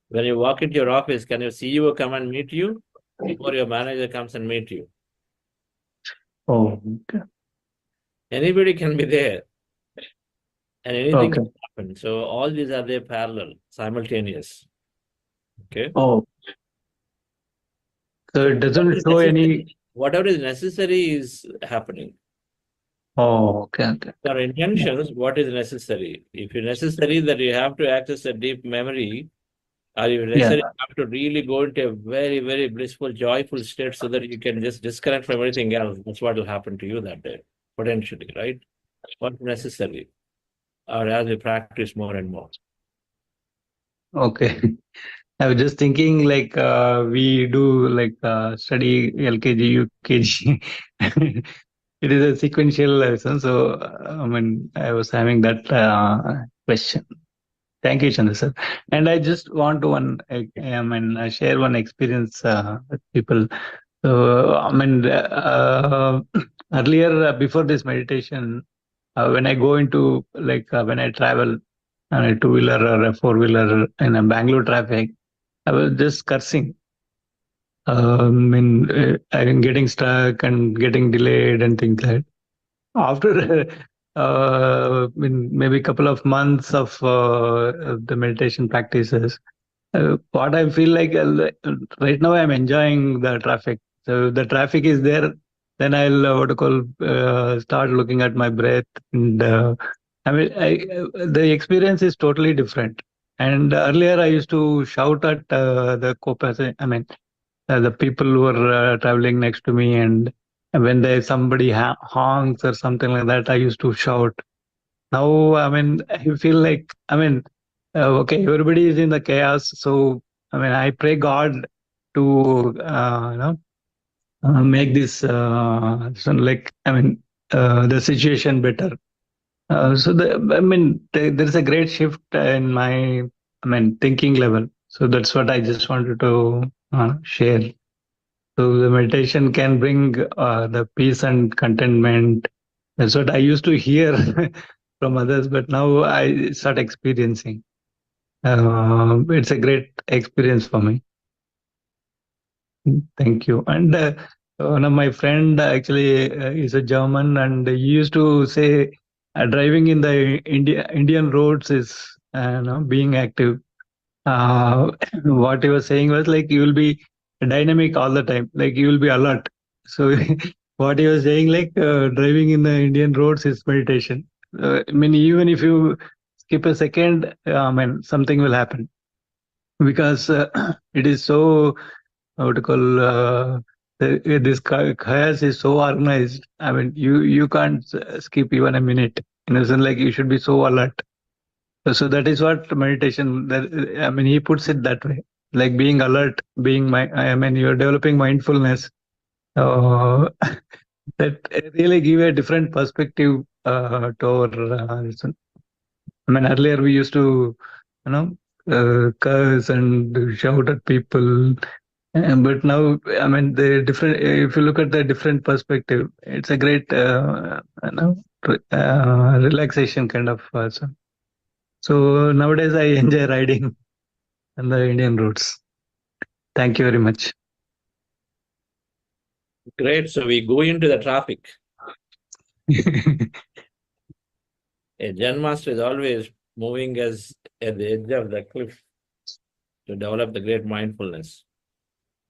When you walk into your office, can your CEO come and meet you? Or your manager comes and meet you? Oh, okay. Anybody can be there. And anything Okay. can happen. So all these are there parallel, simultaneous. Okay. Oh. So it doesn't show any. Whatever is necessary is happening. Oh, okay. Our intentions, what is necessary? If it's necessary that you have to access a deep memory, or if necessary, you have to really go into a very, very blissful, joyful state so that you can just disconnect from everything else. That's what will happen to you that day, potentially, right? What's necessary? Or as we practice more and more. Okay. I was just thinking like we do like study LKG, UKG. It is a sequential lesson. So, I was having that question. Thank you, Chandra sir. And I just want to share one experience with people. So, earlier before this meditation, when I go into when I travel on a two-wheeler or a four-wheeler in a Bangalore traffic, I was just cursing. I'm getting stuck and getting delayed and things like that. After maybe a couple of months of the meditation practices, what I feel like right now I'm enjoying the traffic. So the traffic is there, then I'll start looking at my breath, and the experience is totally different. And earlier I used to shout at the co-passenger, the people who are traveling next to me, and when there's somebody honks or something like that, I used to shout. Now, I feel like, okay, everybody is in the chaos. So, I pray God to, make this, the situation better. There's a great shift in my, thinking level. So that's what I just wanted to share. So the meditation can bring the peace and contentment. That's what I used to hear from others, but now I start experiencing. It's a great experience for me. Thank you. And one of my friend actually is a German, and he used to say, driving in the Indian roads is being active. What he was saying was like you will be dynamic all the time, like you will be alert. So what he was saying, like driving in the Indian roads is meditation. Even if you skip a second, something will happen because it is so what to call this chaos is so organized. You can't skip even a minute. In a sense, like you should be so alert. So that is what meditation. He puts it that way, like being alert, you're developing mindfulness. Uh, that really give a different perspective to our. This one. Earlier we used to, curse and shout at people. But now, the different. If you look at the different perspective, it's a great, relaxation kind of person. So nowadays, I enjoy riding on the Indian roads. Thank you very much. Great. So we go into the traffic. A Zen master is always moving us at the edge of the cliff to develop the great mindfulness.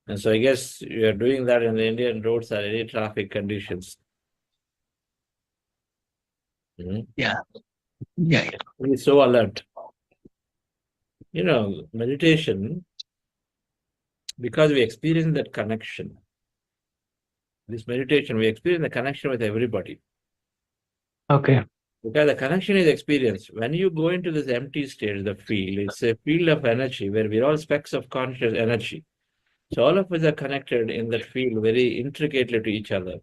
And so I guess you are doing that in the Indian roads or any traffic conditions. Yeah. We're so alert. Meditation, because we experience that connection. This meditation, we experience the connection with everybody. Okay. Because the connection is experienced. When you go into this empty state, the field, it's a field of energy where we're all specks of conscious energy. So all of us are connected in that field very intricately to each other.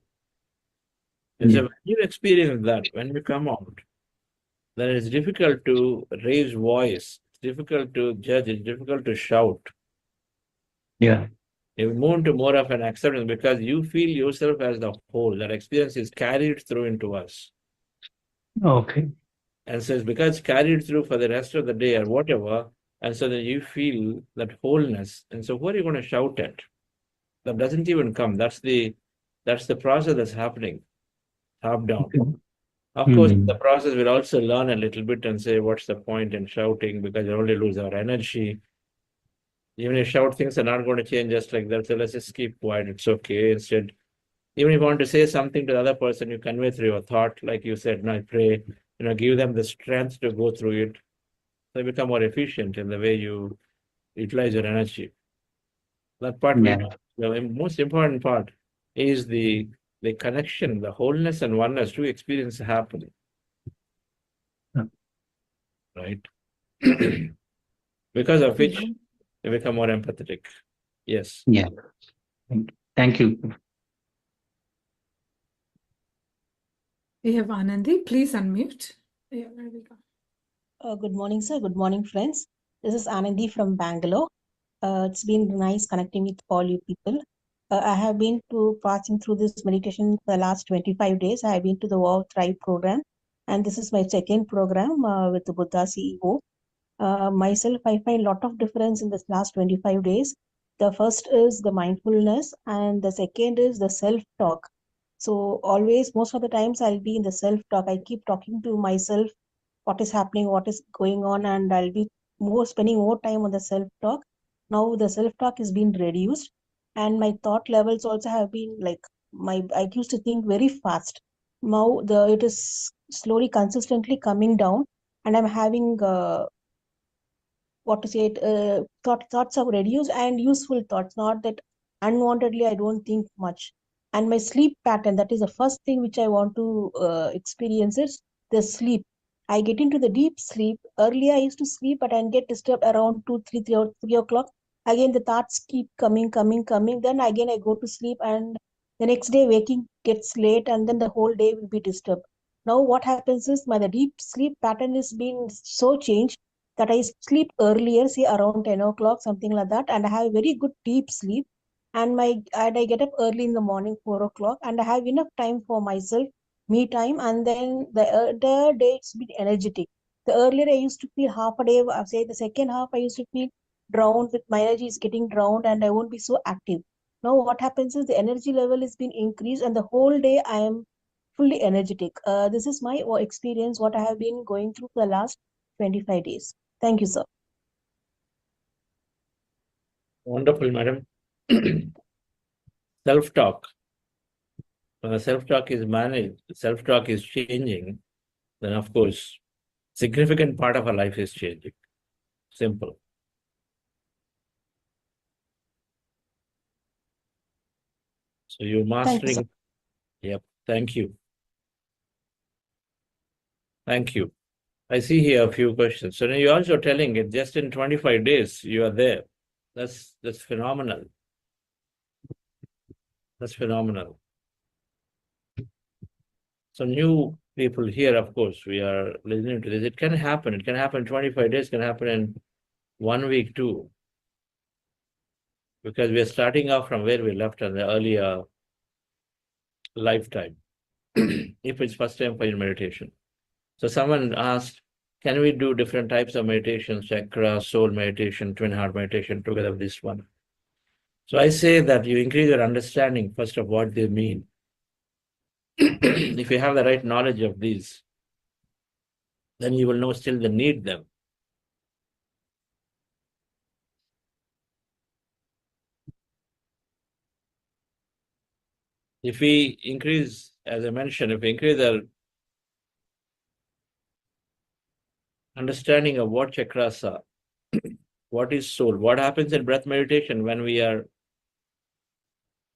And so when you experience that, when you come out, then it's difficult to raise voice, it's difficult to judge, it's difficult to shout. Yeah. You move into more of an acceptance because you feel yourself as the whole. That experience is carried through into us. Okay. And so it's because it's carried through for the rest of the day or whatever. And so then you feel that wholeness. And so what are you going to shout at? That doesn't even come. That's the process that's happening. Top down. Okay. Of course, the process will also learn a little bit and say, what's the point in shouting? Because you only lose our energy. Even if shout, things are not going to change just like that. So let's just keep quiet. It's okay. Instead, even if you want to say something to the other person, you convey through your thought, like you said, I pray, give them the strength to go through it. So you become more efficient in the way you utilize your energy. That part, the most important part is the connection, the wholeness and oneness, two experiences happening. Right? Because of which you become more empathetic. Yes. Yeah. Thank you. We have Anandi. Please unmute. Yeah, there we go. Good morning, sir. Good morning, friends. This is Anandi from Bangalore. It's been nice connecting with all you people. I have been passing through this meditation for the last 25 days. I have been to the Wow Thrive program, and this is my second program with the Buddha CEO. Myself, I find a lot of difference in this last 25 days. The first is the mindfulness, and the second is the self-talk. So always, most of the times, I'll be in the self-talk. I keep talking to myself, what is happening, what is going on, and I'll be spending more time on the self-talk. Now the self-talk is being reduced, and my thought levels also have been like I used to think very fast. Now it is slowly, consistently coming down, and I'm having thoughts are reduced and useful thoughts, not that unwantedly I don't think much. And my sleep pattern, that is the first thing which I want to experience, is the sleep. I get into the deep sleep. Earlier I used to sleep, but I get disturbed around 3 o'clock. Again, the thoughts keep coming. Then again, I go to sleep, and the next day waking gets late, and then the whole day will be disturbed. Now what happens is my the deep sleep pattern is being so changed that I sleep earlier, say around 10 o'clock, something like that, and I have very good deep sleep. And I get up early in the morning, 4 o'clock, and I have enough time for myself, me time, and then the day it's been energetic. The earlier I used to feel half a day, say the second half I used to feel drowned, with my energy is getting drowned and I won't be so active. Now what happens is the energy level is being increased and the whole day I am fully energetic. This is my experience, what I have been going through for the last 25 days. Thank you, sir. Wonderful, madam. Self-talk. When the self-talk is managed, self-talk is changing, then of course, significant part of our life is changing. Simple. So you're Thank you, sir. mastering. Yep. Thank you. Thank you. I see here a few questions. So now you're also telling it just in 25 days you are there. That's phenomenal. That's phenomenal. So new people here, of course, we are listening to this. It can happen. It can happen in 25 days, can happen in 1 week too. Because we are starting off from where we left in the earlier lifetime, if it's first time for your meditation. So someone asked, can we do different types of meditations, chakra, soul meditation, twin heart meditation together with this one? So I say that you increase your understanding first of what they mean. If you have the right knowledge of these, then you will know still the need them. If we increase, as I mentioned, if we increase our understanding of what chakras are, what is soul, what happens in breath meditation when we are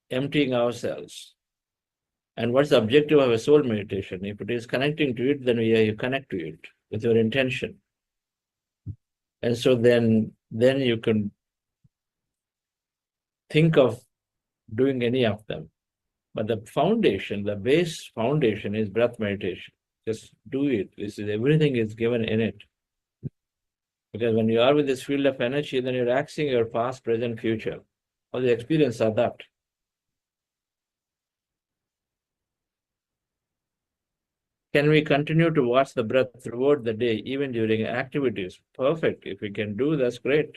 emptying ourselves, and what's the objective of a soul meditation? If it is connecting to it, then you connect to it with your intention. And so then you can think of doing any of them. But the foundation, the base foundation is breath meditation. Just do it. Everything is given in it. Because when you are with this field of energy, then you're axing your past, present, future. All the experience of that. Can we continue to watch the breath throughout the day, even during activities? Perfect. If we can do, that's great.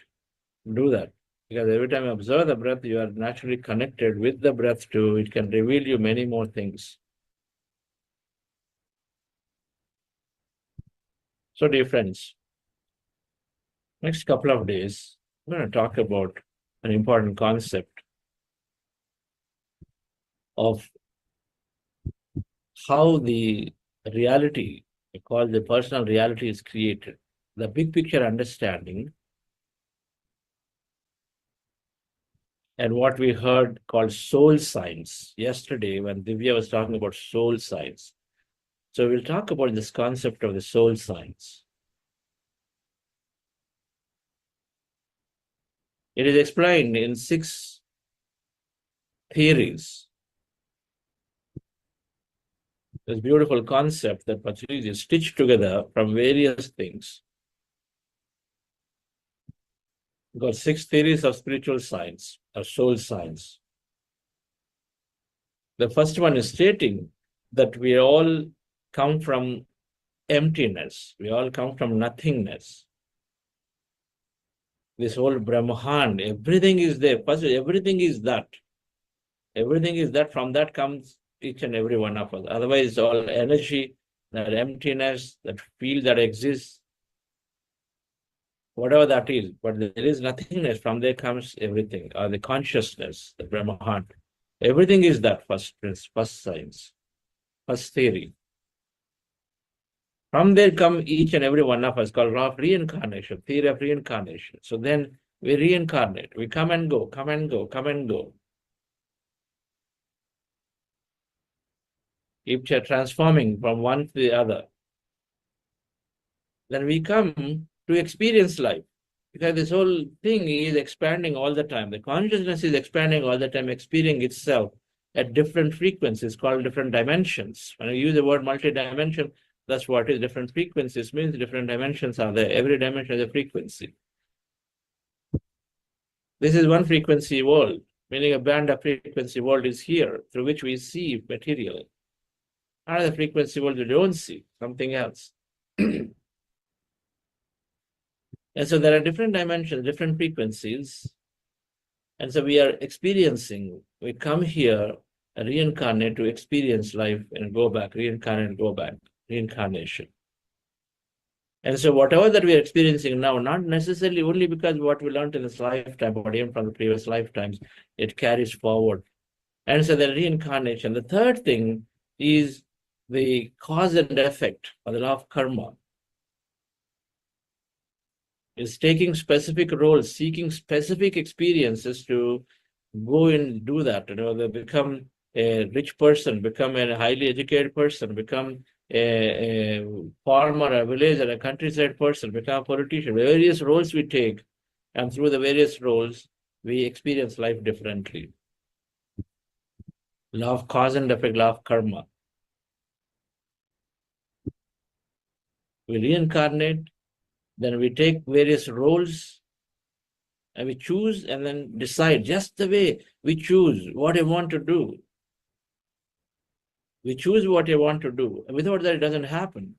Do that. Because every time you observe the breath, you are naturally connected with the breath too. It can reveal you many more things. So, dear friends, next couple of days, I'm going to talk about an important concept of how the reality, we call the personal reality, is created. The big picture understanding and what we heard called soul science yesterday when Divya was talking about soul science. So we'll talk about this concept of the soul science. It is explained in 6 theories. This beautiful concept that Patrice is stitched together from various things. We've got 6 theories of spiritual science, or soul science. The first one is stating that we all come from emptiness. We all come from nothingness. This whole Brahman, everything is there. First, everything is that. Everything is that. From that comes each and every one of us. Otherwise, all energy, that emptiness, that field that exists, whatever that is, but there is nothingness. From there comes everything, or the consciousness, the Brahman. Everything is that first science, first theory. From there come each and every one of us, called law of reincarnation, theory of reincarnation. So then we reincarnate, we come and go, come and go, come and go. Keep transforming from one to the other. Then we come to experience life. Because this whole thing is expanding all the time. The consciousness is expanding all the time, experiencing itself at different frequencies called different dimensions. When I use the word multi-dimension, that's what is different frequencies means. Different dimensions are there. Every dimension is a frequency. This is one frequency world, meaning a band of frequency world is here through which we see material. Another frequency world we don't see, something else. And so there are different dimensions, different frequencies. And so we are experiencing, we come here, reincarnate to experience life and go back, reincarnate, go back, reincarnation. And so whatever that we are experiencing now, not necessarily only because what we learned in this lifetime, but even from the previous lifetimes, it carries forward. And so the reincarnation. The third thing is the cause and effect, or the law of karma. Is taking specific roles, seeking specific experiences to go and do that. They become a rich person, become a highly educated person, become a farmer, a villager, a countryside person, become a politician. Various roles we take, and through the various roles, we experience life differently. Law of cause and effect, law of karma. We reincarnate, then we take various roles and we choose and then decide just the way we choose what I want to do. We choose what I want to do. Without that, it doesn't happen.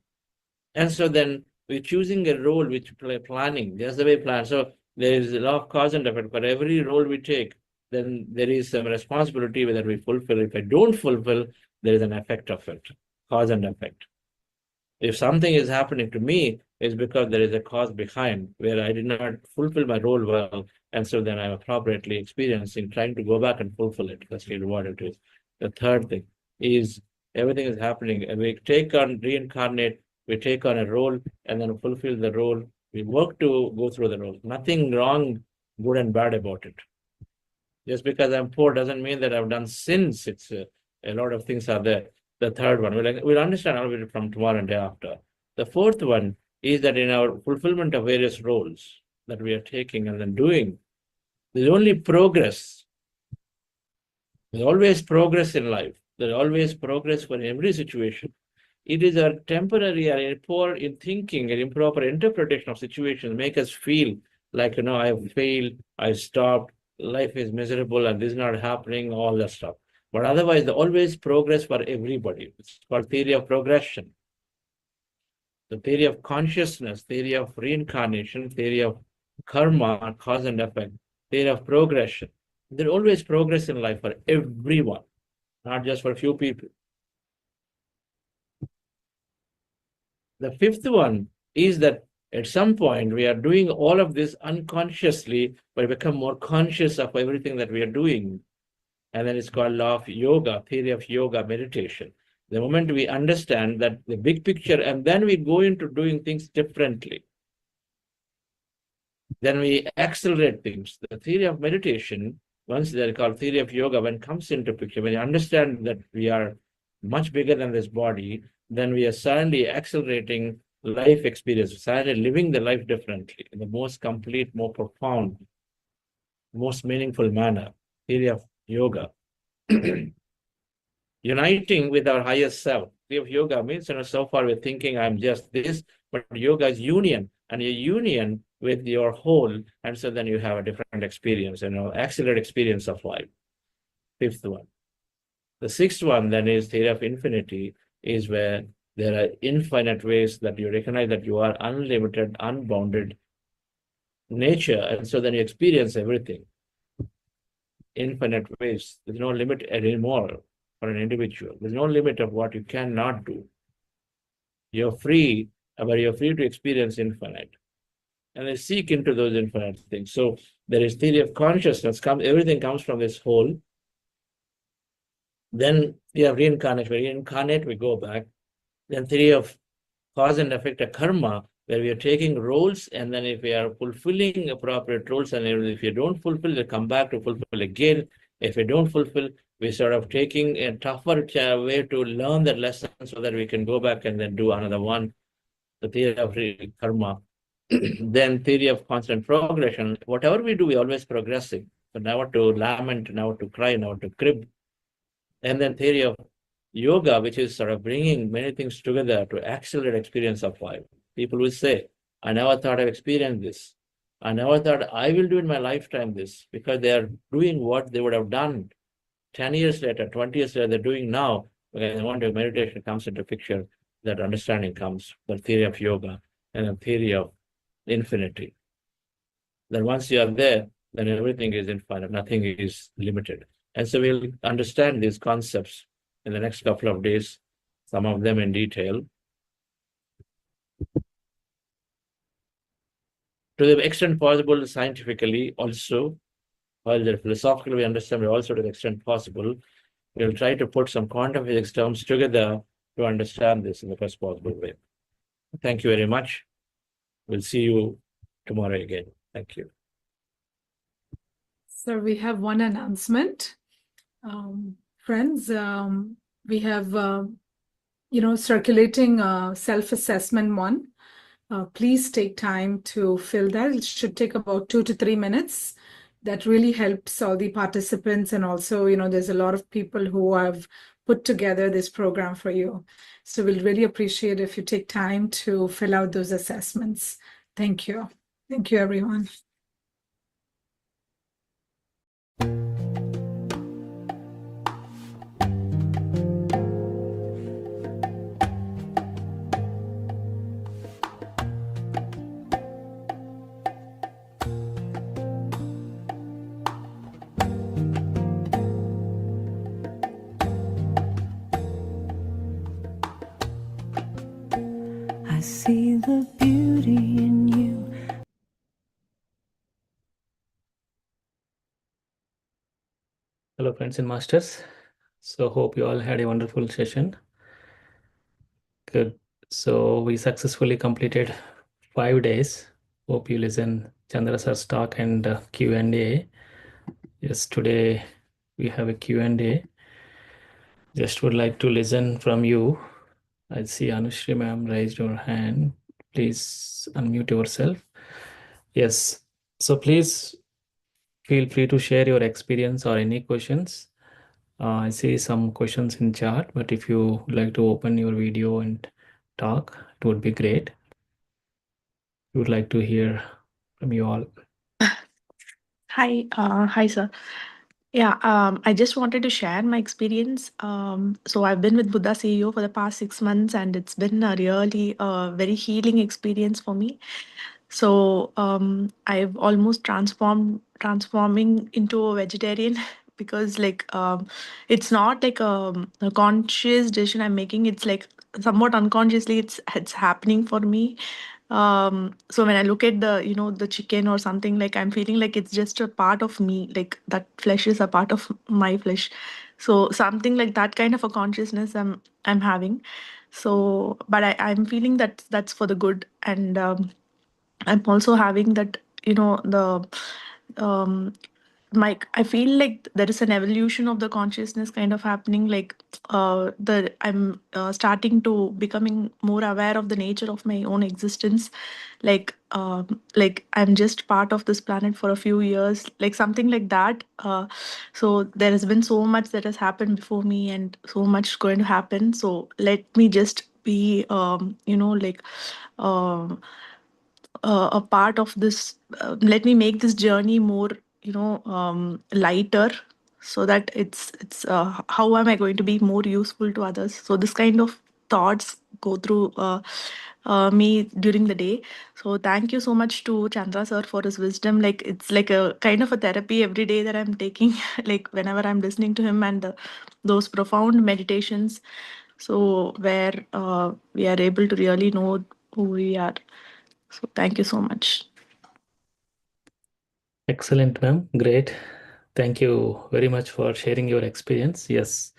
And so then we're choosing a role which planning, just the way plan. So there is a law of cause and effect. For every role we take, then there is some responsibility whether we fulfill. If I don't fulfill, there is an effect of it, cause and effect. If something is happening to me, it's because there is a cause behind where I did not fulfill my role well. And so then I'm appropriately experiencing, trying to go back and fulfill it. That's really what it is. The third thing is everything is happening. And we take on, reincarnate, we take on a role and then fulfill the role. We work to go through the role. Nothing wrong, good and bad about it. Just because I'm poor doesn't mean that I've done sins. It's a lot of things are there. The third one, we'll understand all of it from tomorrow and day after. The fourth one is that in our fulfillment of various roles that we are taking and then doing, there's only progress. There's always progress in life. There's always progress for every situation. It is a temporary or poor in thinking and improper interpretation of situations make us feel like, I have failed, I stopped, life is miserable and this is not happening, all that stuff. But otherwise, there's always progress for everybody. It's called theory of progression. The theory of consciousness, theory of reincarnation, theory of karma, cause and effect, theory of progression. There's always progress in life for everyone, not just for a few people. The fifth one is that at some point we are doing all of this unconsciously, but become more conscious of everything that we are doing. And then it's called law of yoga, theory of yoga, meditation. The moment we understand that the big picture, and then we go into doing things differently, then we accelerate things. The theory of meditation, once they're called theory of yoga, when it comes into picture, when you understand that we are much bigger than this body, then we are suddenly accelerating life experience, suddenly living the life differently, in the most complete, more profound, most meaningful manner. Theory of yoga. Uniting with our highest self. Theory of yoga means, so far we're thinking I'm just this, but yoga is union, and a union with your whole, and so then you have a different experience, accelerated experience of life. Fifth one. The sixth one then is theory of infinity, is where there are infinite ways that you recognize that you are unlimited, unbounded nature, and so then you experience everything. Infinite ways. There's no limit anymore for an individual. There's no limit of what you cannot do. You're free, but you're free to experience infinite. And they seek into those infinite things. So there is theory of consciousness, everything comes from this whole. Then we have reincarnation. We reincarnate, we go back. Then theory of cause and effect, a karma, where we are taking roles, and then if we are fulfilling appropriate roles, and if you don't fulfill, they come back to fulfill again. If we don't fulfill, we sort of taking a tougher way to learn that lesson so that we can go back and then do another one. The theory of karma. Then theory of constant progression. Whatever we do, we're always progressing. So never to lament, never to cry, never to crib. and then theory of yoga, which is sort of bringing many things together to accelerate experience of life. People will say, I never thought I've experienced this. I never thought I will do in my lifetime this, because they are doing what they would have done 10 years later, 20 years later, they're doing now. When one day meditation comes into picture, that understanding comes, the theory of yoga and the theory of infinity. Then once you are there, then everything is infinite, nothing is limited. And so we'll understand these concepts in the next couple of days, some of them in detail. To the extent possible, scientifically also, while philosophically we understand, also to the extent possible, we'll try to put some quantum physics terms together to understand this in the best possible way. Thank you very much. We'll see you tomorrow again. Thank you. So we have one announcement. Friends, we have, circulating self-assessment one. Please take time to fill that. It should take about 2 to 3 minutes. That really helps all the participants. And also, there's a lot of people who have put together this program for you. So we'll really appreciate if you take time to fill out those assessments. Thank you. Thank you, everyone. I see the beauty in you. Hello, friends and masters. So hope you all had a wonderful session. Good. So we successfully completed 5 days. Hope you listen Chandra sir's talk and Q&A. Yes, today we have a Q&A. Just would like to listen from you. I see Anushri ma'am raised her hand. Please unmute yourself. Yes. So please feel free to share your experience or any questions. I see some questions in chat, but if you would like to open your video and talk, it would be great. We would like to hear from you all. Hi, sir. Yeah, I just wanted to share my experience. So I've been with Buddha CEO for the past 6 months, and it's been a really very healing experience for me. So I've almost transforming into a vegetarian because it's not like a conscious decision I'm making. It's like somewhat unconsciously it's happening for me. So when I look at the chicken or something, like I'm feeling like it's just a part of me, like that flesh is a part of my flesh. So something like that kind of a consciousness I'm having. So but I'm feeling that that's for the good. And I'm also having that, the I feel like there is an evolution of the consciousness kind of happening. I'm starting to becoming more aware of the nature of my own existence. Like I'm just part of this planet for a few years, like something like that. So there has been so much that has happened before me, and so much going to happen. So let me just be, um a part of this. Let me make this journey more, lighter, so that how am I going to be more useful to others? So this kind of thoughts go through me during the day. So thank you so much to Chandra sir for his wisdom. Like it's like a kind of a therapy every day that I'm taking, like whenever I'm listening to him, and those profound meditations. So where we are able to really know who we are. So thank you so much. Excellent, ma'am. Great. Thank you very much for sharing your experience. Yes.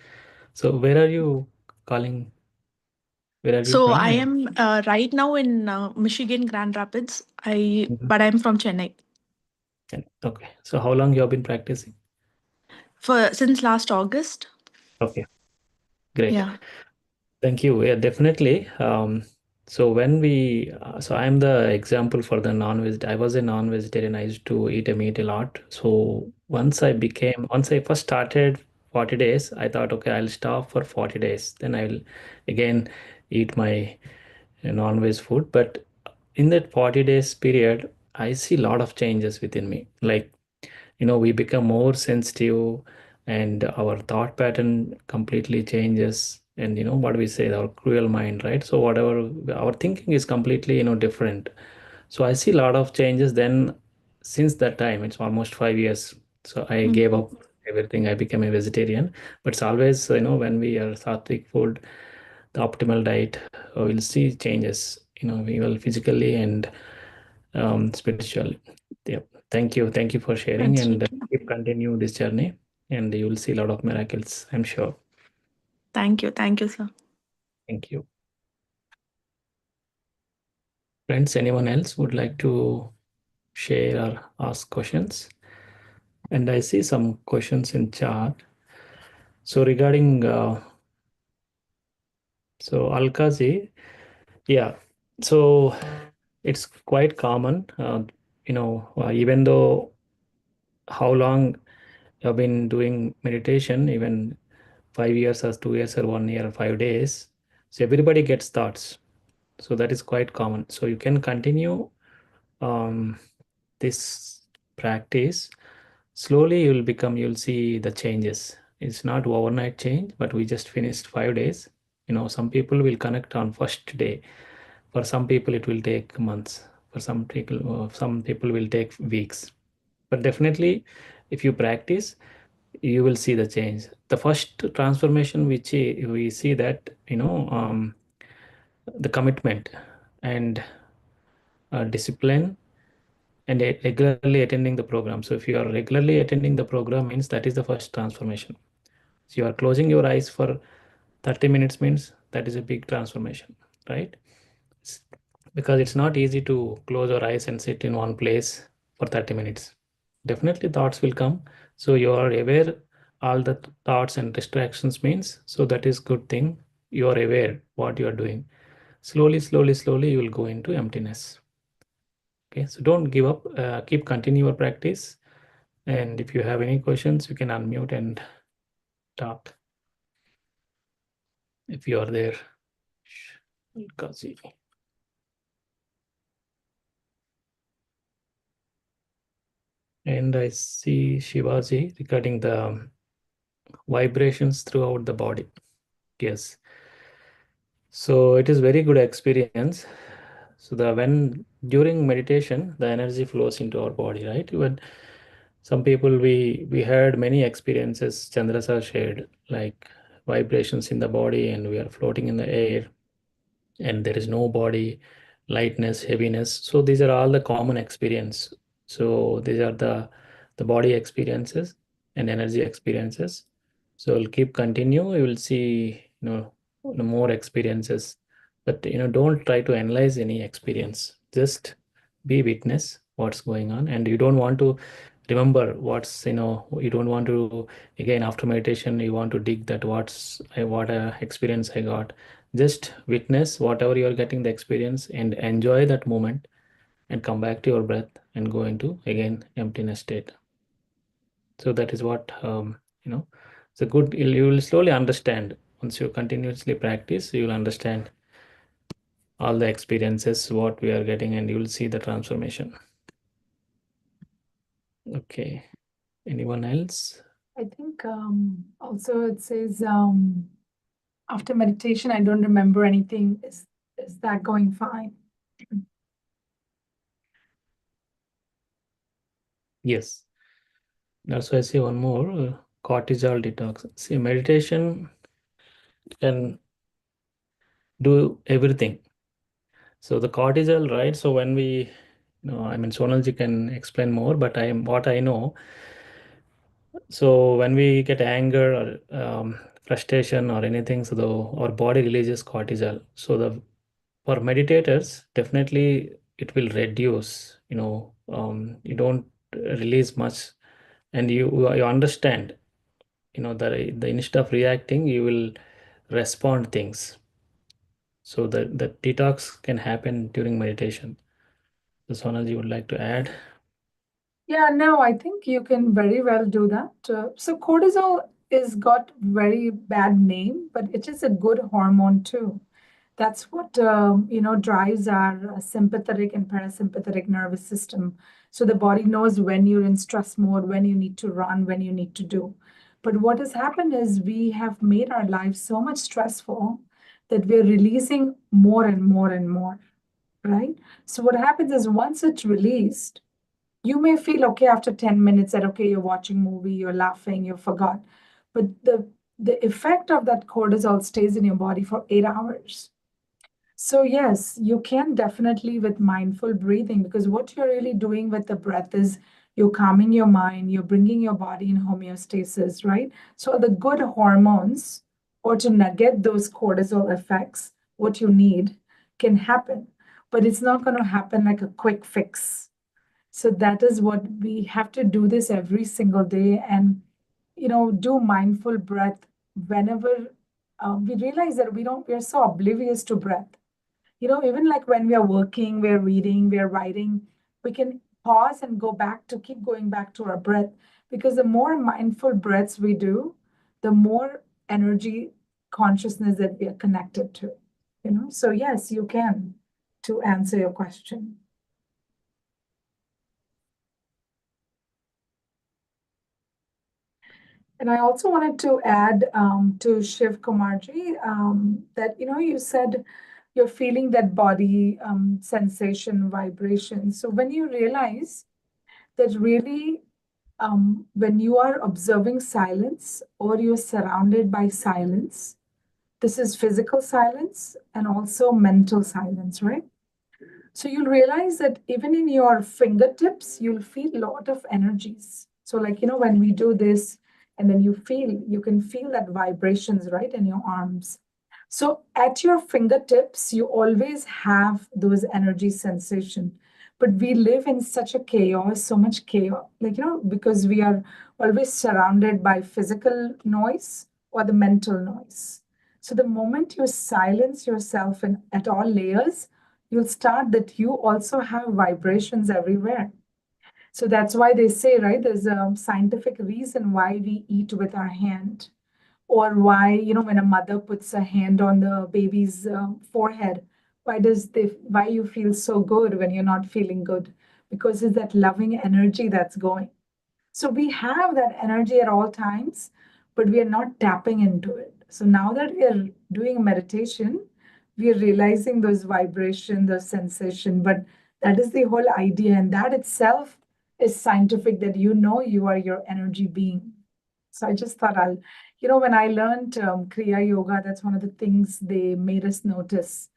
So where are you calling? Where are you So from? I am right now in Michigan, Grand Rapids. But I'm from Chennai. Okay. So how long you have been practicing? Since last August. Okay. Great. Yeah. Thank you. Yeah, definitely. So when so I'm the example for the non-veg. I was a non-vegetarian. I used to eat a meat a lot. So once I first started 40 days, I thought, okay, I'll stop for 40 days. Then I will again eat my non-veg food. But in that 40 days period, I see a lot of changes within me. Like, we become more sensitive and our thought pattern completely changes. And what we say, our cruel mind, right? So whatever, our thinking is completely, different. So I see a lot of changes. Then since that time, it's almost 5 years. So I gave up everything. I became a vegetarian. But it's always, when we are sattvic food, the optimal diet, we'll see changes, we will physically and spiritually. Yeah. Thank you. Thank you for sharing, Thanks, and Ritu. keep continue this journey, and you will see a lot of miracles, I'm sure. Thank you. Thank you, sir. Thank you. Friends, anyone else would like to share or ask questions? And I see some questions in chat. So regarding, so Alkazi, yeah, so it's quite common, even though how long you've been doing meditation, even 5 years or 2 years or 1 year or 5 days, so everybody gets thoughts. So that is quite common. So you can continue this practice. Slowly you'll see the changes. It's not overnight change, but we just finished 5 days. Some people will connect on first day. For some people it will take months. For some people will take weeks. But definitely if you practice, you will see the change. The first transformation which we see that, the commitment and discipline and regularly attending the program. So if you are regularly attending the program, means that is the first transformation. So you are closing your eyes for 30 minutes, means that is a big transformation, right? Because it's not easy to close your eyes and sit in one place for 30 minutes. Definitely thoughts will come. So you are aware all the thoughts and distractions means, so that is good thing. You are aware what you are doing. Slowly, you will go into emptiness. Okay, so don't give up. Keep continue your practice. And if you have any questions, you can unmute and talk. If you are there, Kazi. And I see Shivaji regarding the vibrations throughout the body. Yes. So it is very good experience. So when during meditation, the energy flows into our body, right? When some people, we had many experiences Chandra sir shared, like vibrations in the body, and we are floating in the air, and there is no body, lightness, heaviness. So these are all the common experience. So these are the body experiences and energy experiences. So we'll keep continue. You will see, more experiences. But don't try to analyze any experience. Just be witness what's going on, and you don't want to remember what's, you don't want to, again after meditation you want to dig that what experience I got. Just witness whatever you are getting the experience and enjoy that moment, and come back to your breath and go into again emptiness state. So that is what it's a good, you will slowly understand. Once you continuously practice, you will understand all the experiences what we are getting, and you will see the transformation. Okay, anyone else? I think also it says after meditation, I don't remember anything. Is that going fine? Yes. Also, I see one more cortisol detox. See, meditation can do everything. So the cortisol, right? So when we, Sonalji can explain more, but what I know. So when we get anger or frustration or anything, so our body releases cortisol. So for meditators, definitely it will reduce. You don't release much, and you understand. The instead of reacting, you will respond things. So the detox can happen during meditation. So Sonalji would like to add. Yeah, no, I think you can very well do that. So cortisol is got very bad name, but it is a good hormone too. That's what drives our sympathetic and parasympathetic nervous system. So the body knows when you're in stress mode, when you need to run, when you need to do. But what has happened is we have made our lives so much stressful that we're releasing more and more and more, right? So what happens is once it's released, you may feel okay after 10 minutes that okay, you're watching movie, you're laughing, you forgot. But the effect of that cortisol stays in your body for 8 hours. So yes, you can definitely with mindful breathing, because what you're really doing with the breath is you're calming your mind, you're bringing your body in homeostasis, right? So the good hormones, or to negate those cortisol effects, what you need can happen, but it's not going to happen like a quick fix. So that is what we have to do this every single day, and do mindful breath whenever we realize that we're so oblivious to breath. Even like when we are working, we're reading, we're writing, we can pause and keep going back to our breath, because the more mindful breaths we do, the more energy consciousness that we are connected to. So yes, you can, to answer your question. And I also wanted to add to Shiv Kumarji that, you said you're feeling that body sensation, vibration. So when you realize that really, when you are observing silence or you're surrounded by silence, this is physical silence and also mental silence, right? So you'll realize that even in your fingertips, you'll feel a lot of energies. So like, when we do this, and then you can feel that vibrations, right, in your arms. So at your fingertips, you always have those energy sensation. But we live in such a chaos, so much chaos, like, because we are always surrounded by physical noise or the mental noise. So the moment you silence yourself at all layers, you'll start that you also have vibrations everywhere. So that's why they say, right, there's a scientific reason why we eat with our hand, or why, when a mother puts a hand on the baby's forehead, why you feel so good when you're not feeling good? Because it's that loving energy that's going. So we have that energy at all times, but we are not tapping into it. So now that we are doing meditation, we are realizing those vibration, those sensation, but that is the whole idea. And that itself is scientific, that you are your energy being. So I just thought when I learned Kriya Yoga, that's one of the things they made us notice.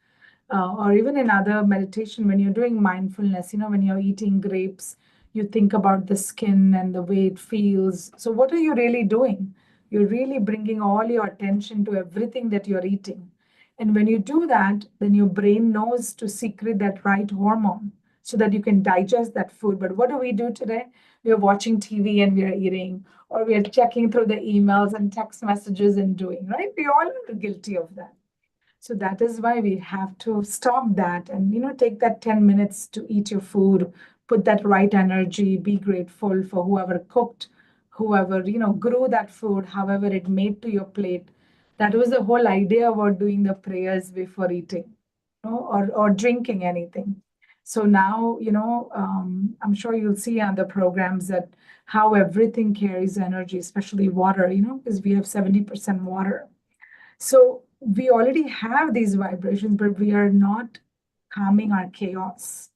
Or even in other meditation, when you're doing mindfulness, when you're eating grapes, you think about the skin and the way it feels. So what are you really doing? You're really bringing all your attention to everything that you're eating. And when you do that, then your brain knows to secrete that right hormone so that you can digest that food. But what do we do today? We are watching TV and we are eating, or we are checking through the emails and text messages and doing, right? We all are guilty of that. So that is why we have to stop that and, take that 10 minutes to eat your food, put that right energy, be grateful for whoever cooked, whoever, grew that food, however it made to your plate. That was the whole idea about doing the prayers before eating, or drinking anything. So now, I'm sure you'll see on the programs that how everything carries energy, especially water, because we have 70% water. So we already have these vibrations, but we are not calming our chaos.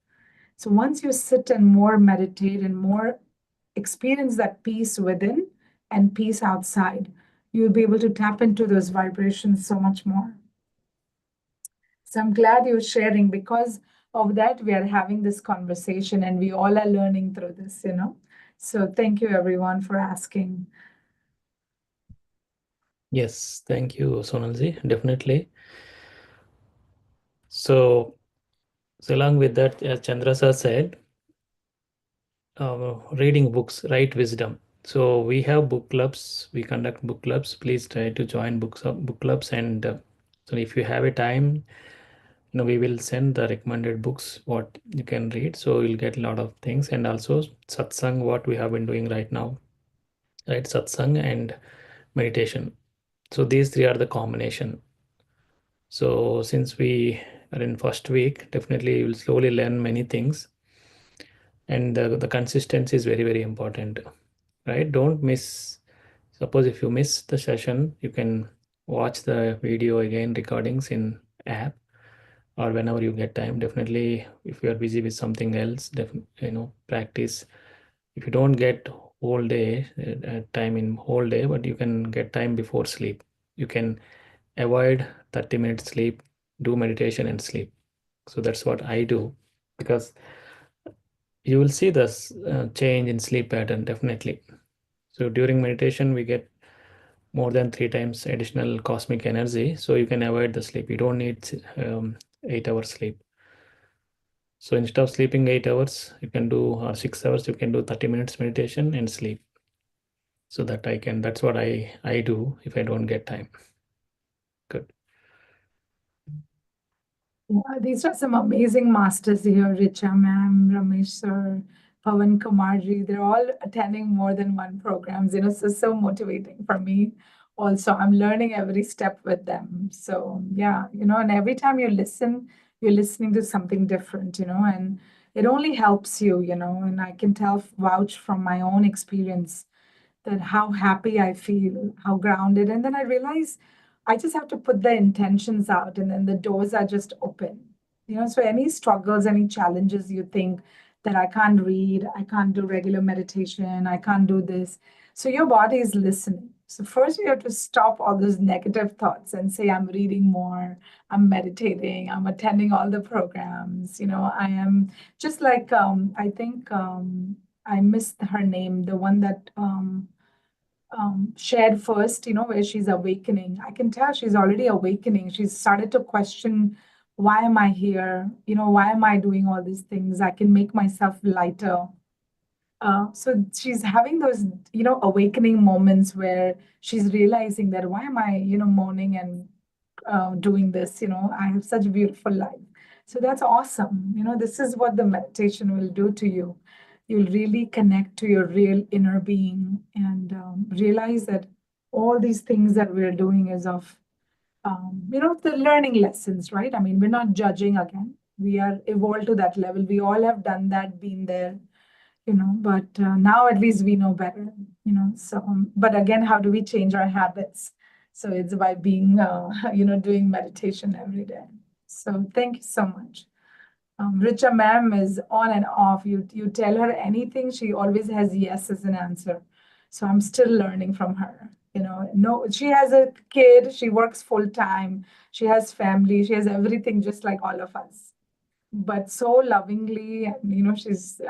So once you sit and more meditate and more experience that peace within and peace outside, you'll be able to tap into those vibrations so much more. So I'm glad you're sharing. Because of that, we are having this conversation and we all are learning through this, So thank you everyone for asking. Yes, thank you, Sonalji. Definitely. So along with that, as Chandra sir said, reading books, right? Wisdom. So we have book clubs. We conduct book clubs. Please try to join book clubs. And so if you have a time, we will send the recommended books what you can read. So you'll get a lot of things. And also satsang, what we have been doing right now, right? Satsang and meditation. So these three are the combination. So since we are in first week, definitely you will slowly learn many things, and the consistency is very, very important, right? Don't miss. Suppose if you miss the session, you can watch the video again, recordings in app, or whenever you get time. Definitely, if you are busy with something else, practice. If you don't get whole day time in whole day, but you can get time before sleep. You can avoid 30 minutes sleep, do meditation and sleep. So that's what I do, because you will see this change in sleep pattern definitely. So during meditation, we get more than 3 times additional cosmic energy. So you can avoid the sleep. You don't need 8 hours sleep. So instead of sleeping 8 hours, you can do, or 6 hours, you can do 30 minutes meditation and sleep. So that that's what I do if I don't get time. Good. Yeah, these are some amazing masters here, Richa ma'am, Ramesh sir, Pawan Kumarji. They're all attending more than one programs, so motivating for me. Also, I'm learning every step with them. So yeah, and every time you listen, you're listening to something different, and it only helps you, and I can vouch from my own experience that how happy I feel, how grounded. And then I realize I just have to put the intentions out and then the doors are just open. So any struggles, any challenges you think that I can't read, I can't do regular meditation, I can't do this. So your body is listening. So first you have to stop all those negative thoughts and say, I'm reading more, I'm meditating, I'm attending all the programs. I am just like I think I missed her name, the one that shared first, where she's awakening. I can tell she's already awakening. She's started to question, why am I here? Why am I doing all these things? I can make myself lighter. So she's having those, awakening moments where she's realizing that why am I, mourning and doing this? I have such a beautiful life. So that's awesome. This is what the meditation will do to you. You'll really connect to your real inner being and realize that all these things that we're doing is of, the learning lessons, right? I mean, we're not judging again. We are evolved to that level. We all have done that, been there, but now at least we know better, so, but again, how do we change our habits? So it's by being, doing meditation every day. So thank you so much. Richa ma'am is on and off. You tell her anything, she always has yes as an answer. So I'm still learning from her. No, she has a kid, she works full time, she has family, she has everything just like all of us. But so lovingly, and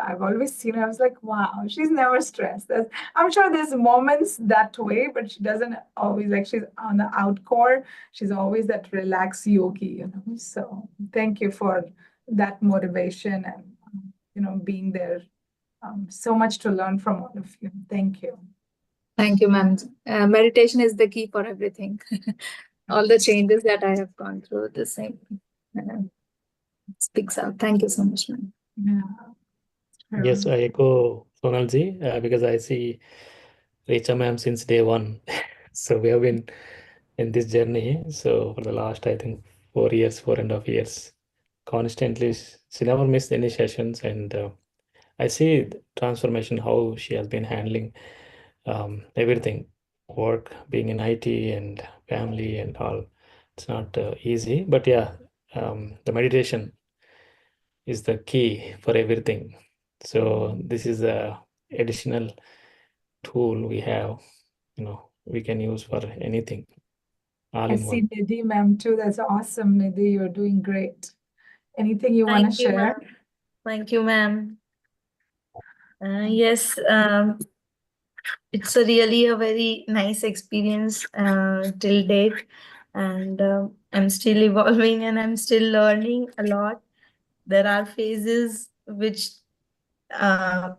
I've always seen her, I was like, wow, she's never stressed. I'm sure there's moments that way, but she doesn't always, like, she's on the outcore. She's always that relaxed yogi, So thank you for that motivation and, being there. So much to learn from all of you. Thank you. Thank you, ma'am. Meditation is the key for everything. All the changes that I have gone through, the same speaks out. Thank you so much, ma'am. Yeah. Yes, I echo Sonalji because I see Richa ma'am since day one. So we have been in this journey. So for the last, I think, 4.5 years, constantly, she never missed any sessions. And I see the transformation, how she has been handling everything, work, being in IT and family and all. It's not easy, but yeah, the meditation is the key for everything. So this is a additional tool we have, we can use for anything. All I in see one. Nidhi ma'am too. That's awesome, Nidhi. You're doing great. Anything you want to Thank you, share? ma'am. Thank you, ma'am. Yes, it's really a very nice experience till date, and I'm still evolving and I'm still learning a lot. There are phases which are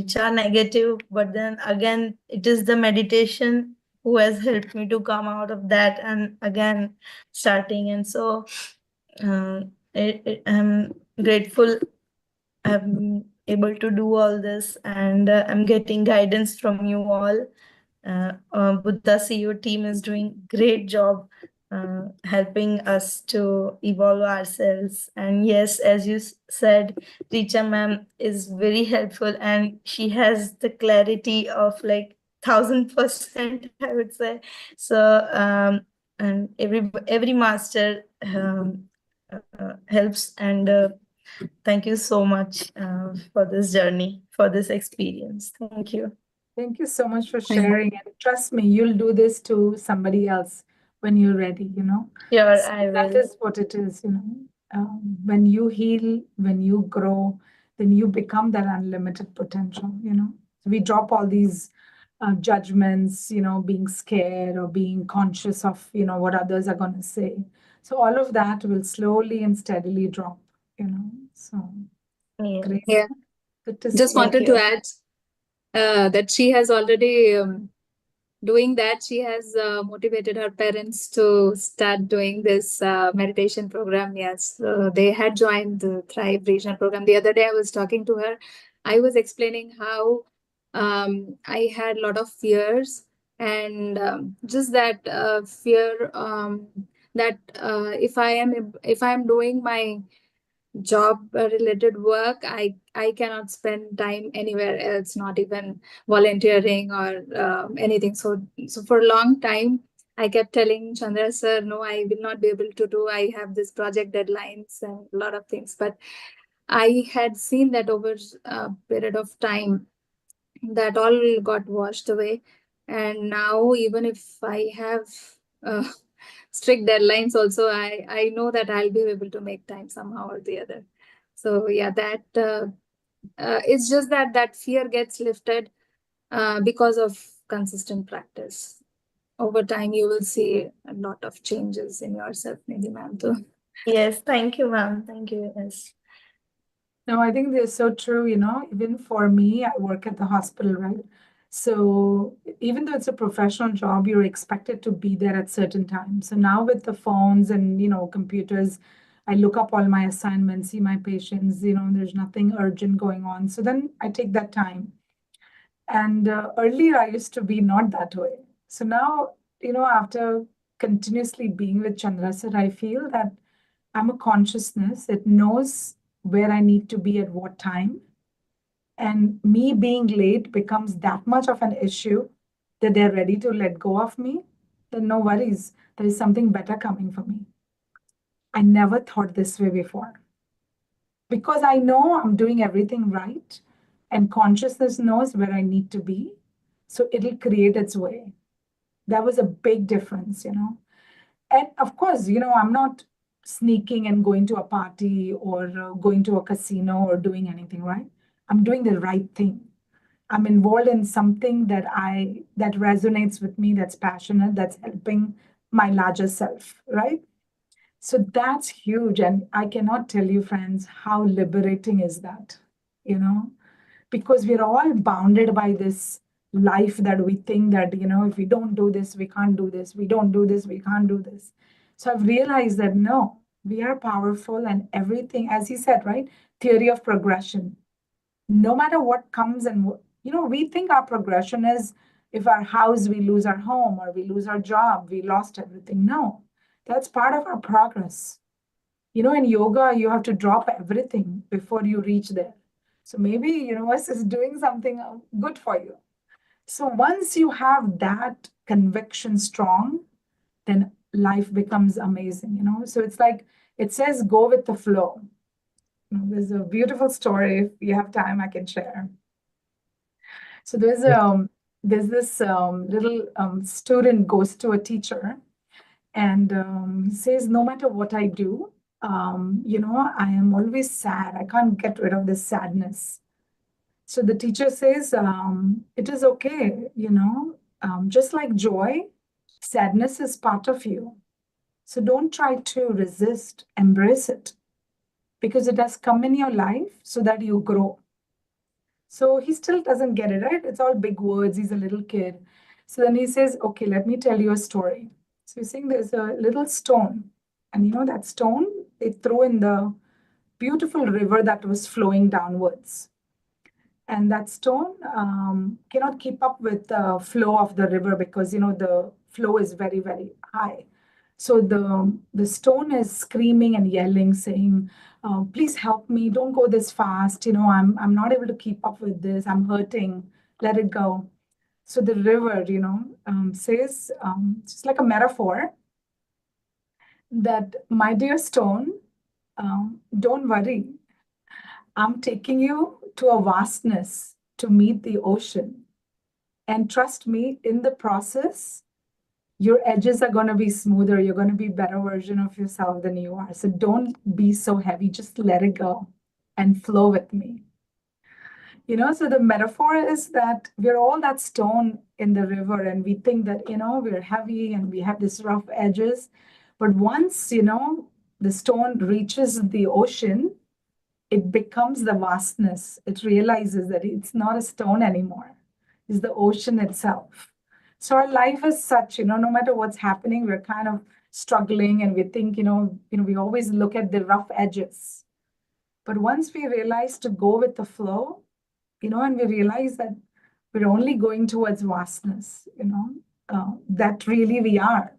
negative, but then again, it is the meditation who has helped me to come out of that and again starting. And so I'm grateful I'm able to do all this, and I'm getting guidance from you all. Buddha CEO team is doing great job helping us to evolve ourselves. And yes, as you said, Richa ma'am is very helpful, and she has the clarity of like 1000%, I would say. So and every master helps, and thank you so much for this journey, for this experience. Thank you. Thank you so much for sharing. And trust me, you'll do this to somebody else when you're ready, you know. Sure, So I that will. is what it is, you know. When you heal, when you grow, then you become that unlimited potential, you know. We drop all these judgments, you know, being scared or being conscious of, you know, what others are going to say. So all of that will slowly and steadily drop, you know. So Yeah. great. Yeah. Good to Just see you. wanted to add that she has already doing that. She has motivated her parents to start doing this meditation program. Yes, they had joined the Thrive Regional program. The other day, I was talking to her. I was explaining how I had a lot of fears, and just that fear that if I am doing my job related work, I cannot spend time anywhere else, not even volunteering or anything. So for a long time I kept telling Chandra sir, no, I will not be able to do, I have this project deadlines and a lot of things. But I had seen that over a period of time that all got washed away, and now even if I have uh, strict deadlines also, I know that I'll be able to make time somehow or the other. So yeah, that it's just that that fear gets lifted because of consistent practice. Over time you will see a lot of changes in yourself, Nidhi ma'am, too. Yes, thank you, ma'am. Thank you. Yes. No, I think they're so true, you know. Even for me, I work at the hospital, right? So even though it's a professional job, you're expected to be there at certain times. So now with the phones and, you know, computers, I look up all my assignments, see my patients, you know, there's nothing urgent going on. So then I take that time. And earlier I used to be not that way. So now, you know, after continuously being with Chandra sir, I feel that I'm a consciousness. It knows where I need to be at what time. And me being late becomes that much of an issue that they're ready to let go of me, then no worries. There is something better coming for me. I never thought this way before. Because I know I'm doing everything right, and consciousness knows where I need to be. So it'll create its way. That was a big difference, you know. And of course, you know, I'm not sneaking and going to a party or going to a casino or doing anything, right? I'm doing the right thing. I'm involved in something that resonates with me, that's passionate, that's helping my larger self, right? So that's huge. And I cannot tell you, friends, how liberating is that, you know? Because we're all bounded by this life that we think that, you know, if we don't do this, we can't do this. We don't do this, we can't do this. So I've realized that no, we are powerful, and everything, as he said, right? Theory of progression. No matter what comes and what, you know, we think our progression is if our house, we lose our home, or we lose our job, we lost everything. No, that's part of our progress. You know, in yoga, you have to drop everything before you reach there. So maybe universe is doing something good for you. So once you have that conviction strong, then life becomes amazing, you know. So it's like it says, go with the flow. You know, there's a beautiful story. If you have time, I can share. So there's this little student goes to a teacher, and he says, no matter what I do, you know, I am always sad. I can't get rid of this sadness. So the teacher says, it is okay, you know, just like joy, sadness is part of you. So don't try to resist, embrace it, because it has come in your life so that you grow. So he still doesn't get it, right? It's all big words. He's a little kid. So then he says, okay, let me tell you a story. So he's saying there's a little stone. And you know that stone they threw in the beautiful river that was flowing downwards. and that stone cannot keep up with the flow of the river because the flow is very, very high. So the stone is screaming and yelling, saying, "Please help me! Don't go this fast. I'm not able to keep up with this. I'm hurting. Let it go." So the river, says, it's like a metaphor that, "My dear stone, don't worry. I'm taking you to a vastness to meet the ocean. And trust me, in the process, your edges are going to be smoother. You're going to be a better version of yourself than you are. So don't be so heavy. Just let it go and flow with me." So the metaphor is that we're all that stone in the river, and we think that, we're heavy and we have this rough edges. But once, the stone reaches the ocean, it becomes the vastness. It realizes that it's not a stone anymore. It's the ocean itself. So our life is such, no matter what's happening, we're kind of struggling, and we think, we always look at the rough edges. But once we realize to go with the flow, and we realize that we're only going towards vastness, that really we are.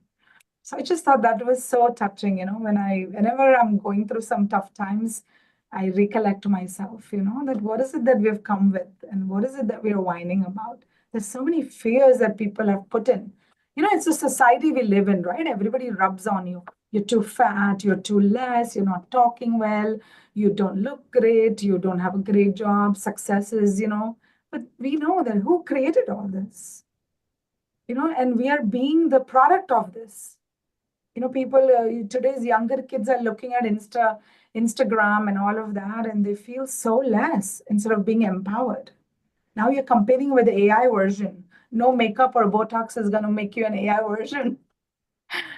So I just thought that was so touching, whenever I'm going through some tough times, I recollect myself, that what is it that we've come with and what is it that we're whining about? There's so many fears that people have put in. It's a society we live in, right? Everybody rubs on you. You're too fat, you're too less, you're not talking well, you don't look great, you don't have a great job, successes, But we know that who created all this? And we are being the product of this. People, today's younger kids are looking at Instagram and all of that, and they feel so less instead of being empowered. Now you're comparing with the AI version. No makeup or Botox is going to make you an AI version.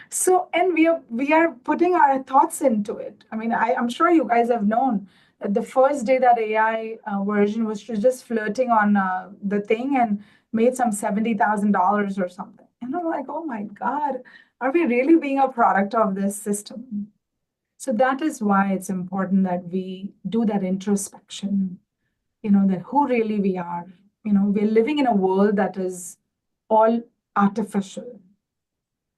So, and we are putting our thoughts into it. I mean, I'm sure you guys have known that the first day that AI version was just flirting on the thing and made some $70,000 or something. And I'm like, oh my God, are we really being a product of this system? So that is why it's important that we do that introspection, that who really we are. We're living in a world that is all artificial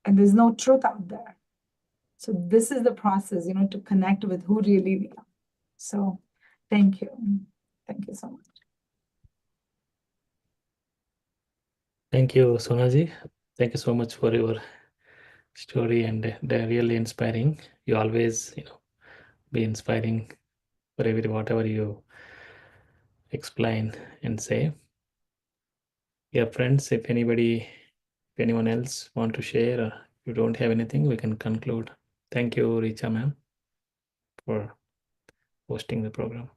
and there's no truth out there. So this is the process, to connect with who really we are. So thank you. Thank you so much. Thank you, Sonaji. Thank you so much for your story, and they're really inspiring. You always, be inspiring for whatever you explain and say. Yeah, friends, if anyone else want to share, or you don't have anything, we can conclude. Thank you, Richa ma'am, for hosting the program.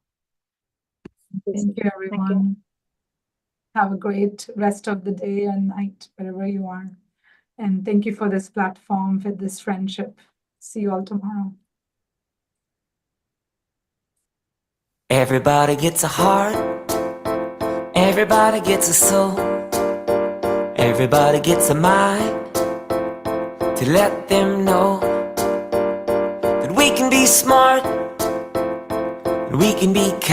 Thank you, everyone. Have a great rest of the day and night, wherever you are. And thank you for this platform, for this friendship. See you all tomorrow. Everybody gets a heart. Everybody gets a soul. Everybody gets a mind to let them know that we can be smart, and we can be kind.